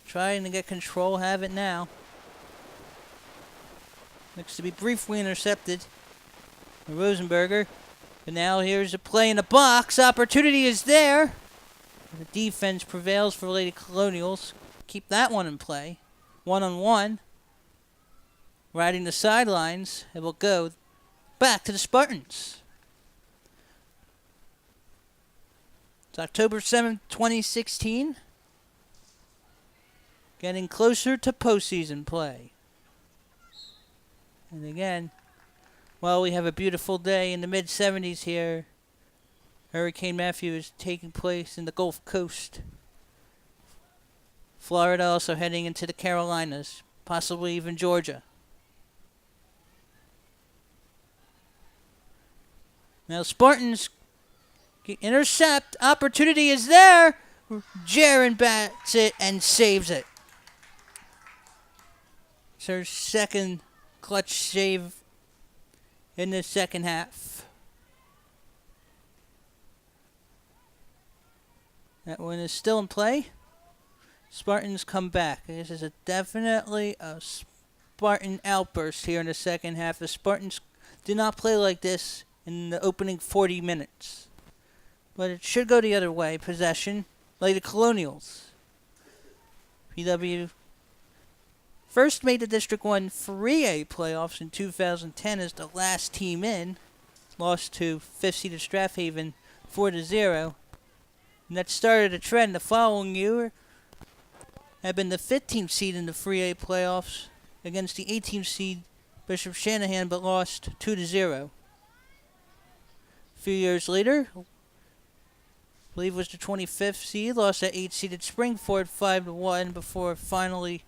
trying to get control, have it now. Looks to be briefly intercepted by Rosenberger. But now here's a play in the box. Opportunity is there. The defense prevails for Lady Colonials. Keep that one in play. 1-on-1. Riding the sidelines. It will go back to the Spartans. It's October 7th, 2016. Getting closer to postseason play. And again, while we have a beautiful day in the mid-70s here, Hurricane Matthew is taking place in the Gulf Coast. Florida also heading into the Carolinas, possibly even Georgia. Now Spartans intercept. Opportunity is there. Jaron bats it and saves it. It's her second clutch save in the second half. That one is still in play. Spartans come back. This is definitely a Spartan outburst here in the second half. The Spartans did not play like this in the opening 40 minutes. But it should go the other way. Possession. Like the Colonials. PW first made the District 1 3A playoffs in 2010 as the last team in. Lost to 5th seeded Strathaven 4-0. And that started a trend. The following year had been the 15th seed in the 3A playoffs against the 18th seed Bishop Shanahan, but lost 2-0. A few years later, I believe it was the 25th seed, lost that 8-seeded Springfield 5-1 before finally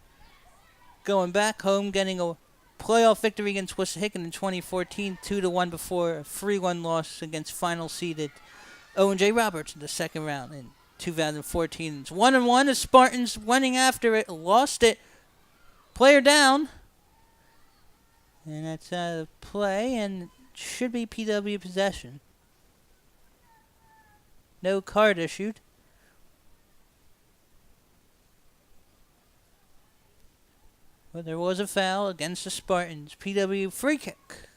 going back home, getting a playoff victory against Wissahickon in 2014, 2-1 before a 3-1 loss against final seeded Owen J. Roberts in the second round in 2014. It's 1-1. The Spartans winning after it, lost it. Player down. And that's out of play, and it should be PW possession. No card issued. But there was a foul against the Spartans. PW free kick.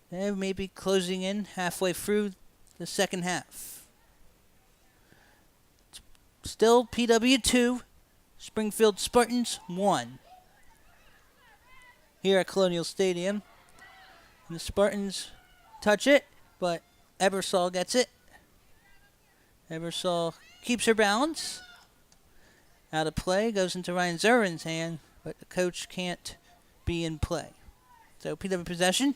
They may be closing in halfway through the second half. Still PW 2, Springfield Spartans 1. Here at Colonial Stadium. And the Spartans touch it, but Ebersol gets it. Ebersol keeps her balance. Out of play, goes into Ryan Zurin's hand, but the coach can't be in play. So PW possession.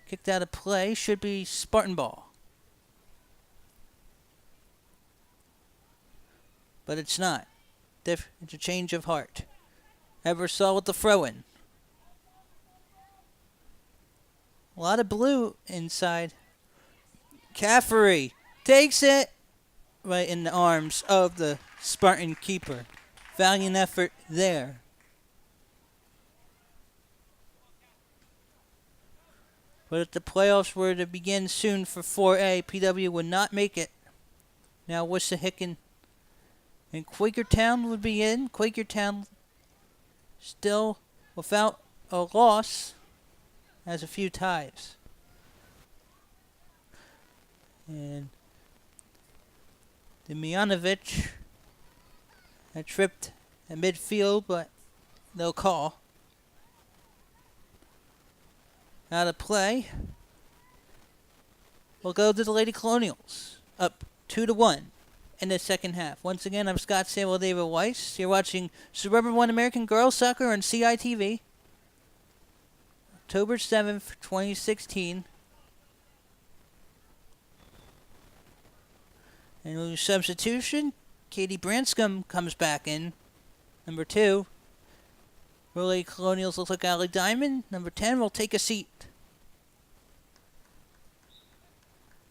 Kicked out of play, should be Spartan ball. But it's not. It's a change of heart. Ebersol with the throw-in. A lot of blue inside. Caffery takes it right in the arms of the Spartan keeper. Valiant effort there. But if the playoffs were to begin soon for 4A, PW would not make it. Now Wissahickon and Quakertown would be in. Quakertown still without a loss, has a few ties. And Demjanovic had tripped at midfield, but no call. Out of play. We'll go to the Lady Colonials. Up 2-1 in the second half. Once again, I'm Scott Samuel David Weiss. You're watching Suburban 1 American Girls Soccer on CITV. October 7th, 2016. And with substitution, Katie Branscombe comes back in. Number 2. Lady Colonials looks like Allie Diamond. Number 10 will take a seat.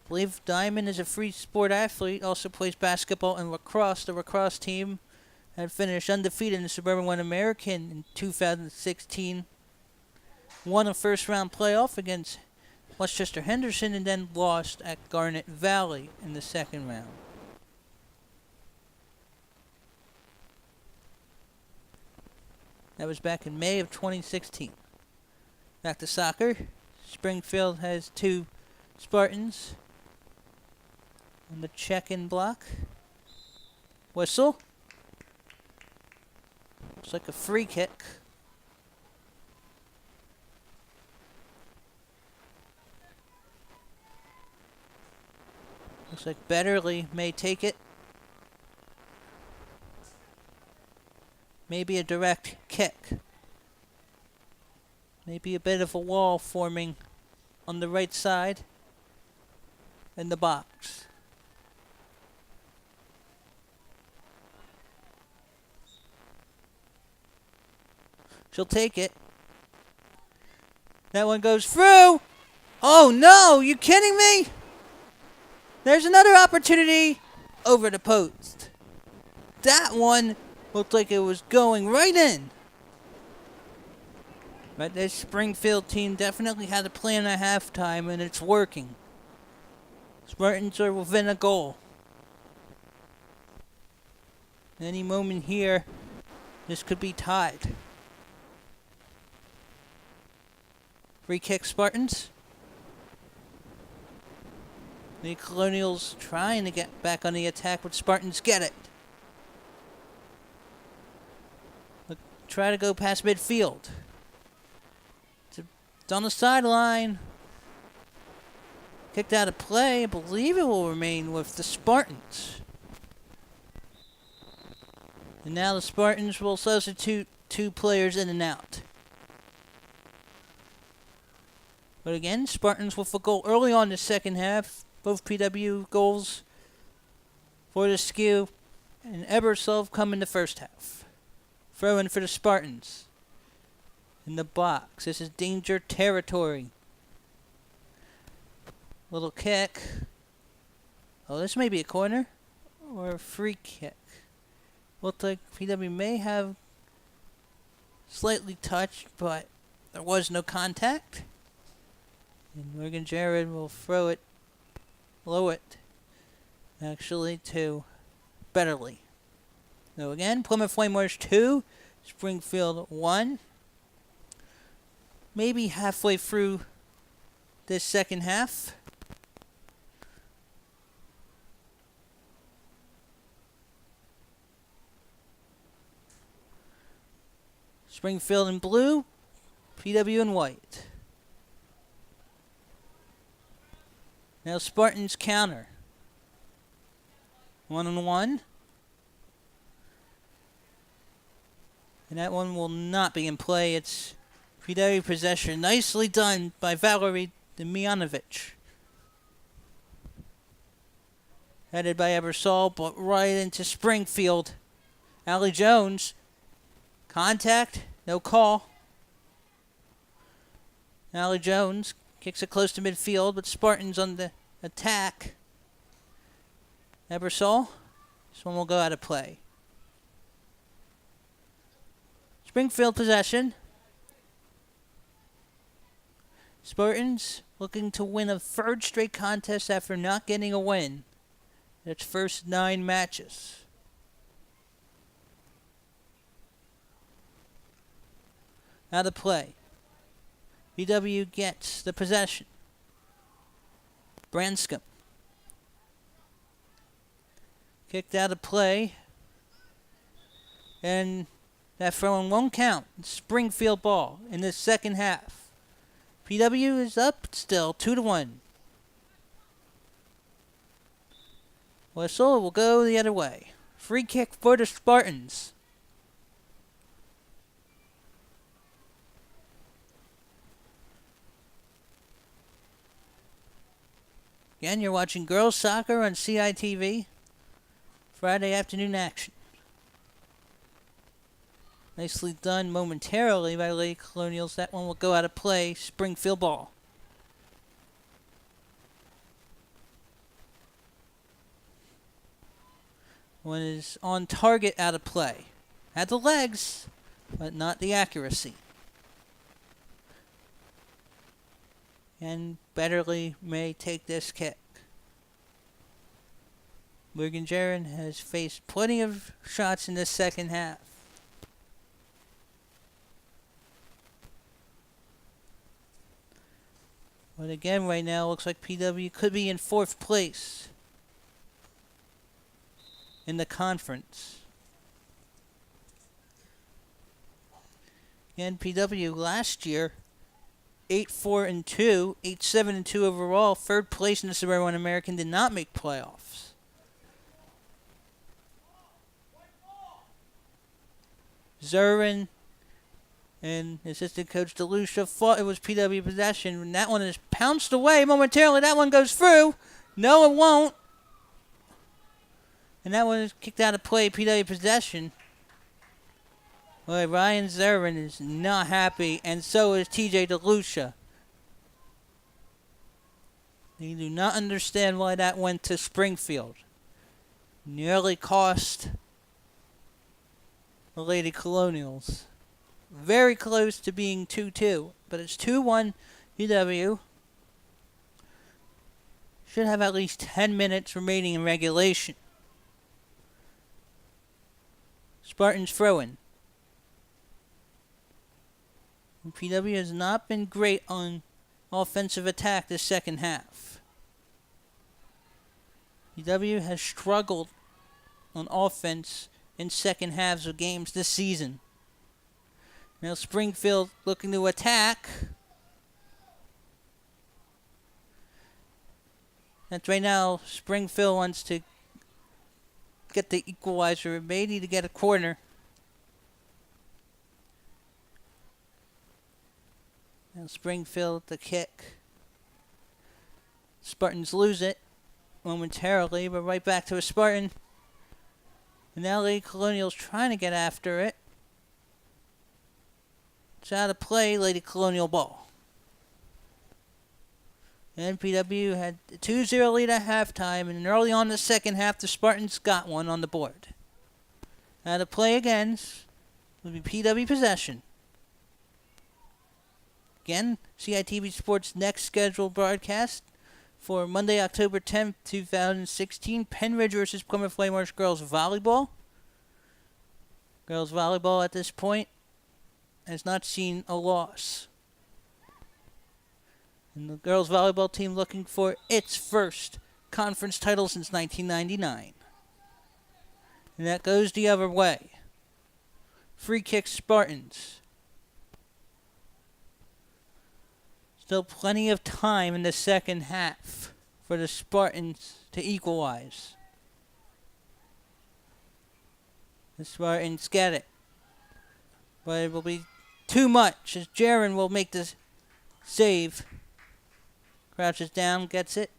I believe Diamond is a free sport athlete, also plays basketball and lacrosse. The lacrosse team had finished undefeated in the Suburban 1 American in 2016. Won a first-round playoff against Westchester Henderson and then lost at Garnet Valley in the second round. That was back in May of 2016. Back to soccer. Springfield has 2 Spartans on the check-in block. Whistle. Looks like a free kick. Looks like Betterly may take it. Maybe a direct kick. Maybe a bit of a wall forming on the right side in the box. She'll take it. That one goes through. Oh no, you kidding me? There's another opportunity over the post. That one looked like it was going right in. But this Springfield team definitely had a plan at halftime, and it's working. Spartans are within a goal. Any moment here, this could be tied. Free kick, Spartans. The Colonials trying to get back on the attack, but Spartans get it. Try to go past midfield. It's on the sideline. Kicked out of play. I believe it will remain with the Spartans. And now the Spartans will substitute 2 players in and out. But again, Spartans with a goal early on in the second half. Both PW goals for the Skew. And Ebersol come in the first half. Throw in for the Spartans. In the box. This is danger territory. Little kick. Oh, this may be a corner. Or a free kick. Looked like PW may have slightly touched, but there was no contact. And Morgan Jared will throw it, low it, actually, to Betterly. So again, Plymouth Whitemarsh 2, Springfield 1. Maybe halfway through this second half. Springfield in blue, PW in white. Now Spartans counter. 1-on-1. And that one will not be in play. It's PW possession. Nicely done by Valerie Demjanovic. Headed by Ebersol, but right into Springfield. Allie Jones. Contact. No call. Allie Jones kicks it close to midfield, but Spartans on the attack. Ebersol. This one will go out of play. Springfield possession. Spartans looking to win a 3rd straight contest after not getting a win in its first 9 matches. Out of play. BW gets the possession. Branscombe. Kicked out of play. And that throw-in won't count. Springfield ball in the second half. PW is up still, 2-1. Whistle will go the other way. Free kick for the Spartans. Again, you're watching girls soccer on CITV. Friday afternoon action. Nicely done momentarily by Lady Colonials. That one will go out of play. Springfield ball. One is on target, out of play. Had the legs, but not the accuracy. And Betterly may take this kick. Morgan Jaron has faced plenty of shots in the second half. But again, right now, looks like PW could be in 4th place in the conference. And PW last year, 8-4-2, 8-7-2 overall, 3rd place in the Suburban 1 American, did not make playoffs. Zurin and assistant coach DeLucia thought it was PW possession, and that one is pounced away momentarily. That one goes through. No, it won't. And that one is kicked out of play, PW possession. Boy, Ryan Zurin is not happy, and so is TJ DeLucia. They do not understand why that went to Springfield. Nearly cost the Lady Colonials. Very close to being 2-2, but it's 2-1 PW. Should have at least 10 minutes remaining in regulation. Spartans throw-in. PW has not been great on offensive attack this second half. PW has struggled on offense in second halves of games this season. Now Springfield looking to attack. That's right now Springfield wants to get the equalizer. May need to get a corner. Now Springfield the kick. Spartans lose it momentarily, but right back to a Spartan. And now Lady Colonials trying to get after it. It's out of play, Lady Colonial ball. And PW had a 2-0 lead at halftime, and early on in the second half, the Spartans got one on the board. Out of play again will be PW possession. Again, CITV Sports' next scheduled broadcast for Monday, October 10th, 2016, Penridge versus Plymouth Whitemarsh girls volleyball. Girls volleyball at this point has not seen a loss. And the girls volleyball team looking for its first conference title since 1999. And that goes the other way. Free kick Spartans. Still plenty of time in the second half for the Spartans to equalize. The Spartans get it. But it will be too much as Jaron will make this save. Crouches down, gets it.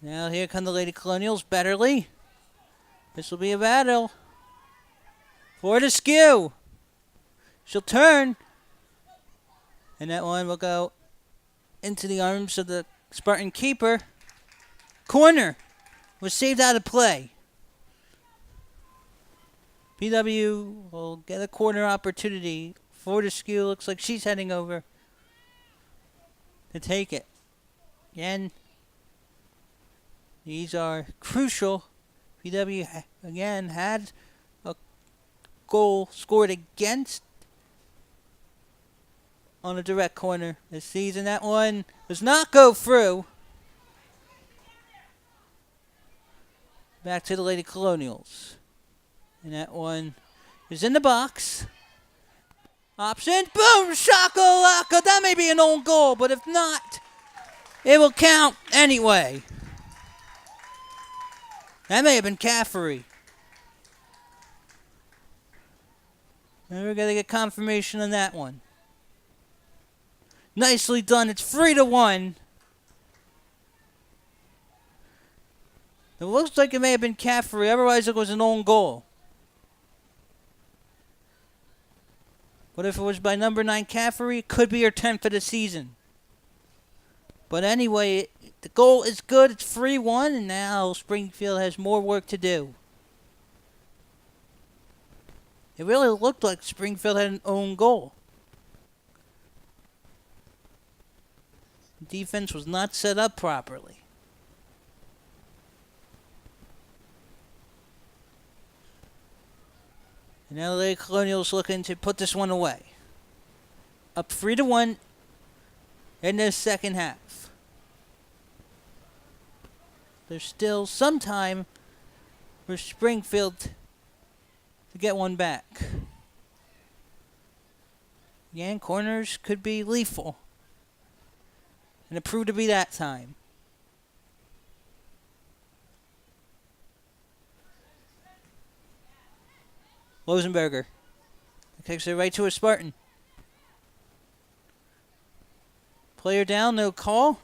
Now here come the Lady Colonials, Betterly. This will be a battle. For the skew. She'll turn. And that one will go into the arms of the Spartan keeper. Corner was saved out of play. PW will get a corner opportunity. Fortescue looks like she's heading over to take it. Again, these are crucial. PW again had a goal scored against on a direct corner this season. That one does not go through. Back to the Lady Colonials. And that one is in the box. Option. Boom! Shakalaka! That may be an own goal, but if not, it will count anyway. That may have been Caffery. And we're going to get confirmation on that one. Nicely done. It's 3-1. It looks like it may have been Caffery. Otherwise, it was an own goal. But if it was by number 9 Caffery, it could be her 10th for the season. But anyway, The goal is good. It's 3-1, and now Springfield has more work to do. It really looked like Springfield had an own goal. The defense was not set up properly. And now the Colonials looking to put this one away. Up 3-1 in the second half. There's still some time for Springfield to get one back. Again, corners could be lethal. And it proved to be that time. Losenberger kicks it right to a Spartan. Player down, no call.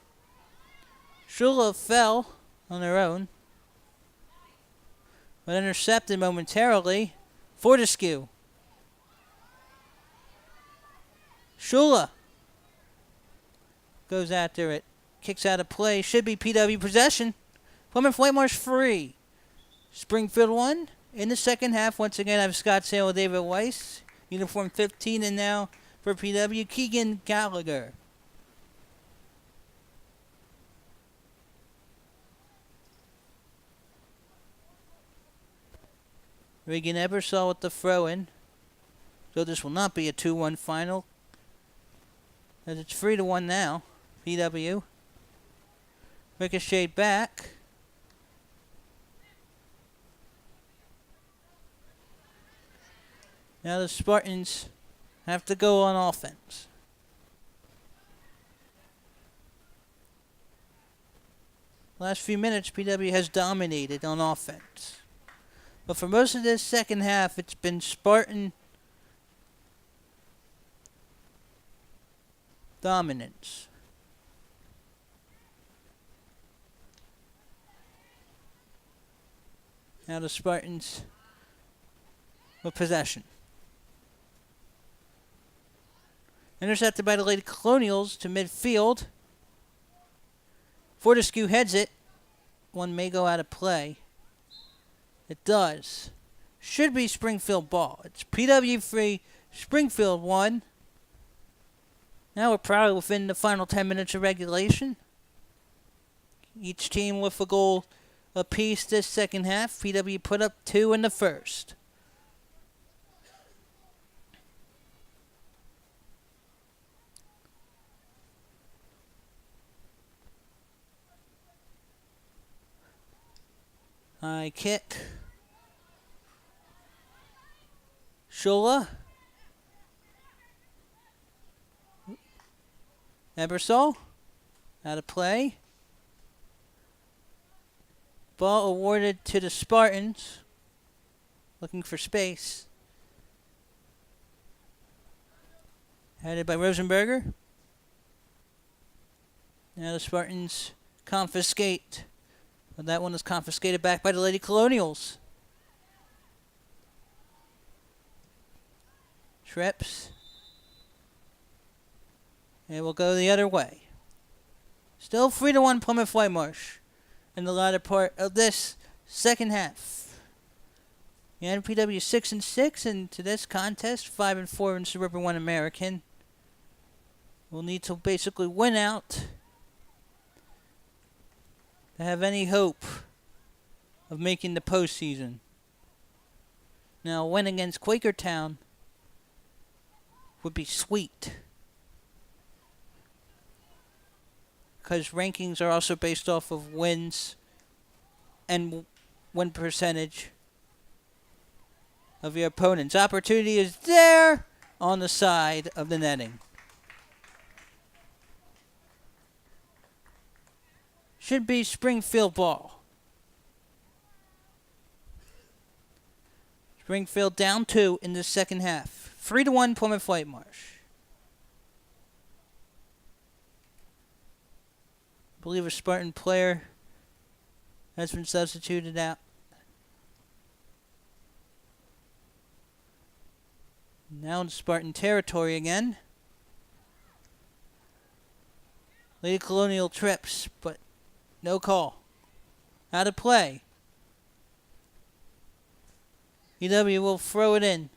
Shula fell on their own, but intercepted momentarily. Fortescue. Shula goes after it. Kicks out of play. Should be PW possession. Plymouth Whitemarsh free. Springfield 1 in the second half. Once again, I have Scott Sale with David Weiss. Uniform 15, and now for PW, Keegan Gallagher. Regan Ebersol with the throw-in. So this will not be a 2-1 final, as it's 3-1 now. PW. Ricochet back. Now the Spartans have to go on offense. Last few minutes, PW has dominated on offense. But for most of this second half, it's been Spartan dominance. Now the Spartans with possession. Intercepted by the Lady Colonials to midfield. Fortescue heads it. One may go out of play. It does. Should be Springfield ball. It's PW 3, Springfield 1. Now we're probably within the final 10 minutes of regulation. Each team with a goal apiece this second half. PW put up 2 in the first. High kick. Shula. Ebersol. Out of play. Ball awarded to the Spartans. Looking for space. Headed by Rosenberger. Now the Spartans confiscate. But that one is confiscated back by the Lady Colonials. Trips. And we'll go the other way. Still 3-1 Plymouth Whitemarsh in the latter part of this second half. The NPW 6-6 into this contest, 5-4 in Suburban 1 American. We'll need to basically win out to have any hope of making the postseason. Now, a win against Quakertown would be sweet, because rankings are also based off of wins and win percentage of your opponents. Opportunity is there on the side of the netting. Should be Springfield ball. Springfield down 2 in the second half. 3-1 Plymouth Whitemarsh. I believe a Spartan player has been substituted out. Now in Spartan territory again. Lady Colonial trips, but No call. Out of play. PW will throw it in.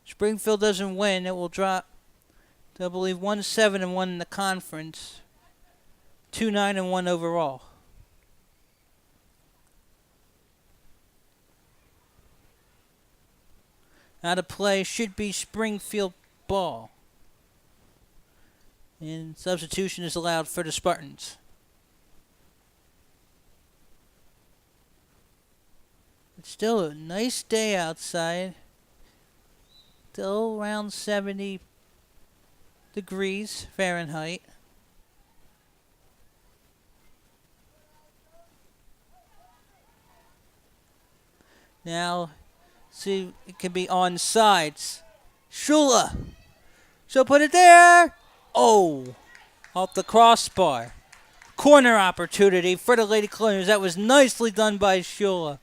Springfield doesn't win. It will drop to, I believe, 1-7-1 in the conference. 2-9-1 overall. Out of play should be Springfield ball. And substitution is allowed for the Spartans. It's still a nice day outside. Still around 70 degrees Fahrenheit. Now, see, it can be on sides. Shula. She'll put it there. Oh, off the crossbar. Corner opportunity for the Lady Colonials. That was nicely done by Shula.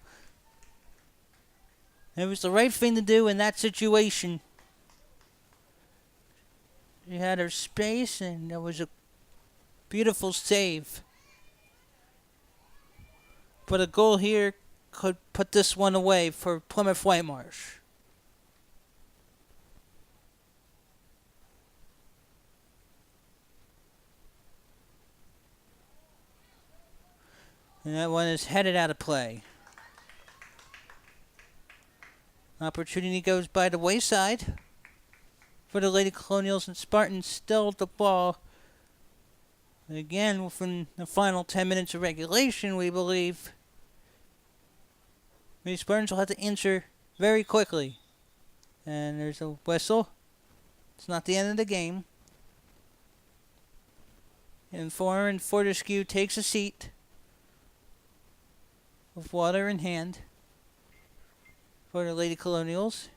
It was the right thing to do in that situation. She had her space, and it was a beautiful save. But a goal here could put this one away for Plymouth Whitemarsh. And that one is headed out of play. Opportunity goes by the wayside for the Lady Colonials, and Spartans still with the ball. Again, within the final 10 minutes of regulation, we believe the Spartans will have to answer very quickly. And there's a whistle. It's not the end of the game. And Fortescue takes a seat with water in hand for the Lady Colonials.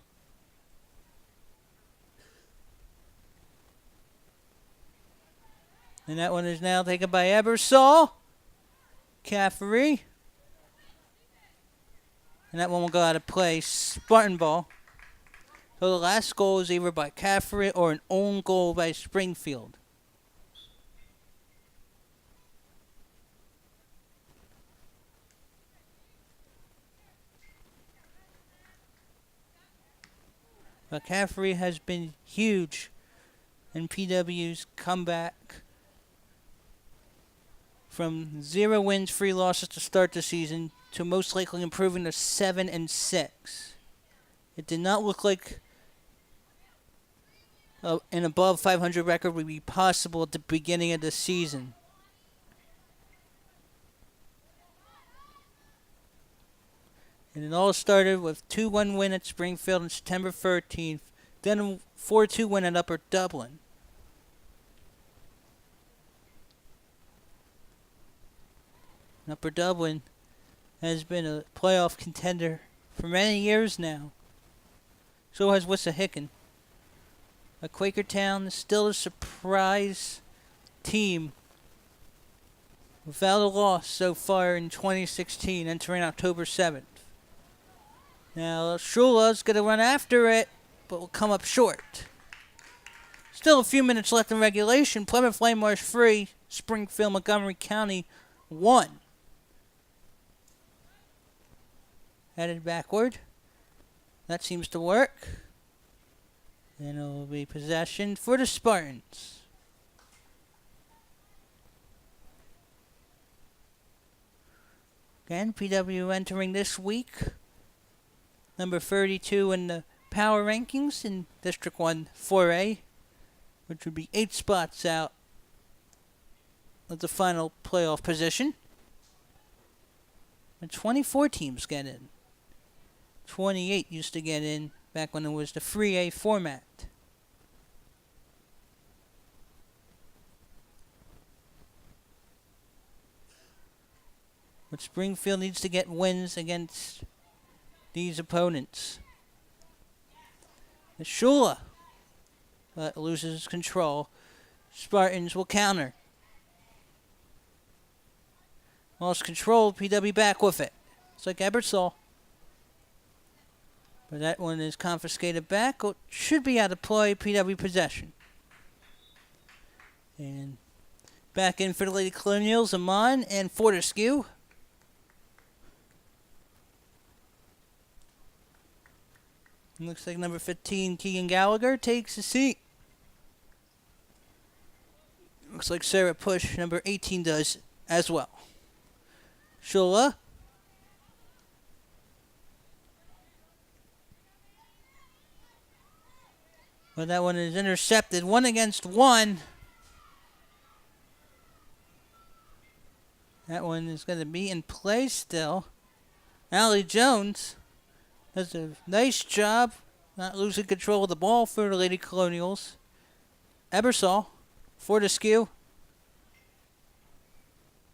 And that one is now taken by Ebersol. Caffery. And that one will go out of play. Spartan ball. So the last goal is either by Caffery or an own goal by Springfield. McCaffrey has been huge in PW's comeback from 0 wins, 3 losses to start the season to most likely improving to 7-6. It did not look like an above 500 record would be possible at the beginning of the season. And it all started with 2-1 win at Springfield on September 13th, then a 4-2 win at Upper Dublin. And Upper Dublin has been a playoff contender for many years now. So has Wissahickon. But Quakertown is still a surprise team without a loss so far in 2016, entering October 7th. Now, Shula's going to run after it, but will come up short. Still a few minutes left in regulation. Plymouth Whitemarsh 3, Springfield Montgomery County 1. Headed backward. That seems to work. And it will be possession for the Spartans. Again, PW entering this week. Number 32 in the power rankings in District 1 4A, which would be 8 spots out of the final playoff position. And 24 teams get in. 28 used to get in back when it was the 3A format. But Springfield needs to get wins against these opponents. The Shula loses control. Spartans will counter. Lost control. PW back with it. It's like Ebersol. But that one is confiscated back. It should be out of play. PW possession. And back in for the Lady Colonials, Amon and Fortescue. Looks like number 15, Keegan Gallagher, takes a seat. Looks like Sarah Push, number 18, does as well. Shula. But that one is intercepted. 1 against 1. That one is going to be in play still. Allie Jones does a nice job not losing control of the ball for the Lady Colonials. Ebersol, Fortescue.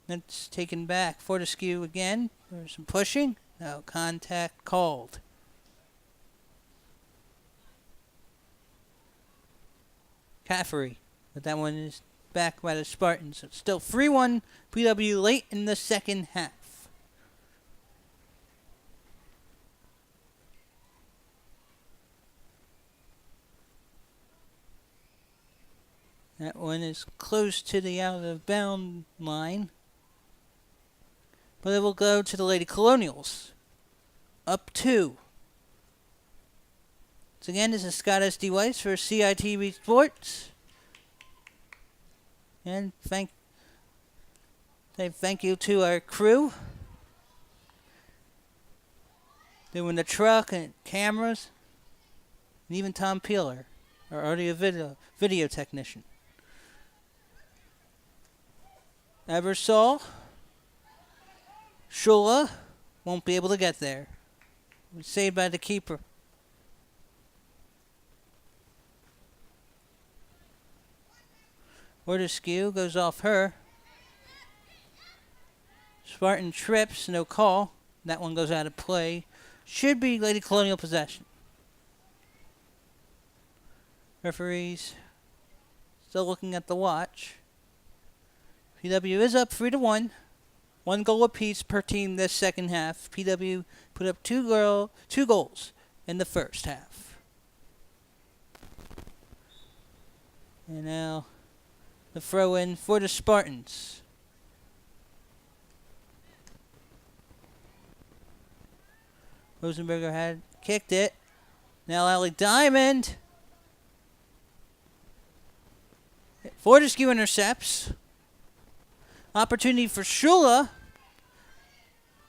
That's taken back. Fortescue again. There's some pushing. No contact called. Caffery. But that one is back by the Spartans. It's still 3-1 PW late in the second half. That one is close to the out-of-bound line. But it will go to the Lady Colonials. Up 2. Once again, this is Scott S.D. Weiss for CITV Sports. And thank you to our crew. Doing the truck and cameras. And even Tom Peeler, our audio video technician. Ebersol. Shula won't be able to get there. Was saved by the keeper. Fortescue goes off her. Spartan trips, no call. That one goes out of play. Should be Lady Colonial possession. Referees still looking at the watch. PW is up 3-1. 1 goal apiece per team this second half. PW put up two goals in the first half. And now the throw in for the Spartans. Rosenberger had kicked it. Now Allie Diamond. Fortescue intercepts. Opportunity for Shula.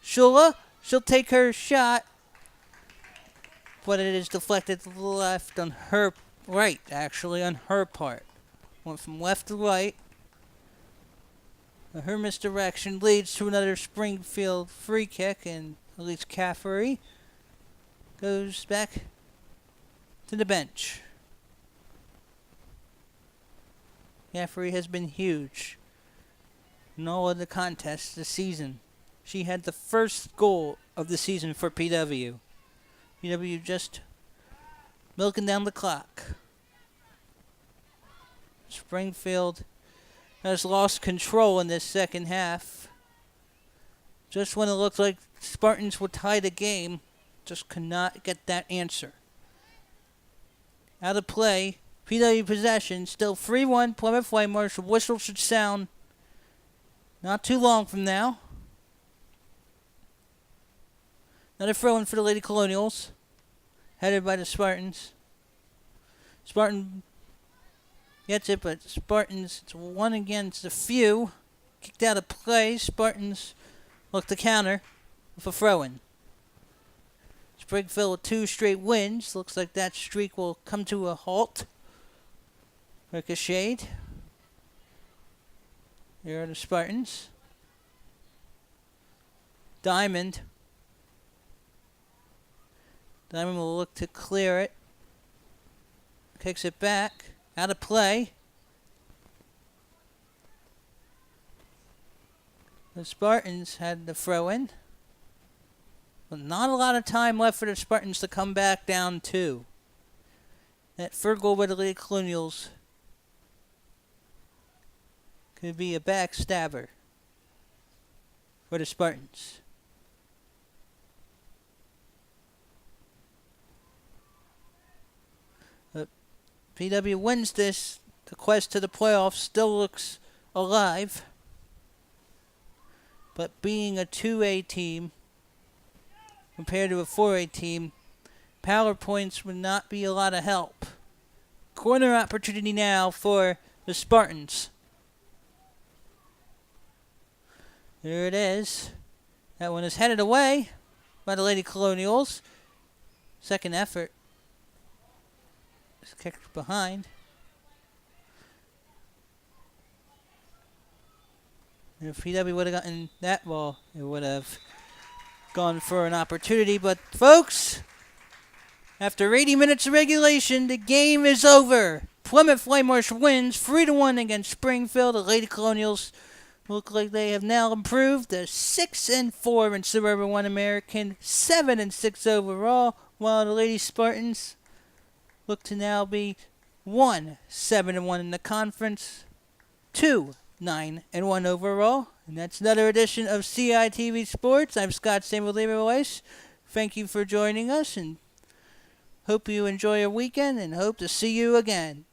Shula, she'll take her shot. But it is deflected left on her right, actually, on her part. Went from left to right. Her misdirection leads to another Springfield free kick, and at least Caffery goes back to the bench. Caffery has been huge in all of the contests this season. She had the first goal of the season for PW. PW just milking down the clock. Springfield has lost control in this second half. Just when it looked like Spartans would tie the game, just could not get that answer. Out of play, PW possession, still 3-1 Plymouth Whitemarsh. The whistle should sound not too long from now. Another throw-in for the Lady Colonials, headed by the Spartans. Spartan gets it, but Spartans, it's 1 against a few. Kicked out of play. Spartans look to counter with a throw-in. Springfield with 2 straight wins. Looks like that streak will come to a halt. Ricocheted. Here are the Spartans. Diamond. Diamond will look to clear it. Kicks it back. Out of play. The Spartans had the throw-in. But not a lot of time left for the Spartans to come back down 2. That third goal by the Lady Colonials could be a backstabber for the Spartans. PW wins this. The quest to the playoffs still looks alive. But being a 2A team compared to a 4A team, power points would not be a lot of help. Corner opportunity now for the Spartans. There it is. That one is headed away by the Lady Colonials. Second effort. It's kicked behind. And if PW would have gotten that ball, it would have gone for an opportunity. But folks, after 80 minutes of regulation, the game is over. Plymouth Whitemarsh wins 3-1 against Springfield. The Lady Colonials look like they have now improved to 6-4 in Suburban 1 American, 7-6 overall, while the Lady Spartans look to now be 1-7-1 in the conference, 2-9-1 overall. And that's another edition of CITV Sports. I'm Scott Samuel David Weiss. Thank you for joining us, and hope you enjoy your weekend, and hope to see you again.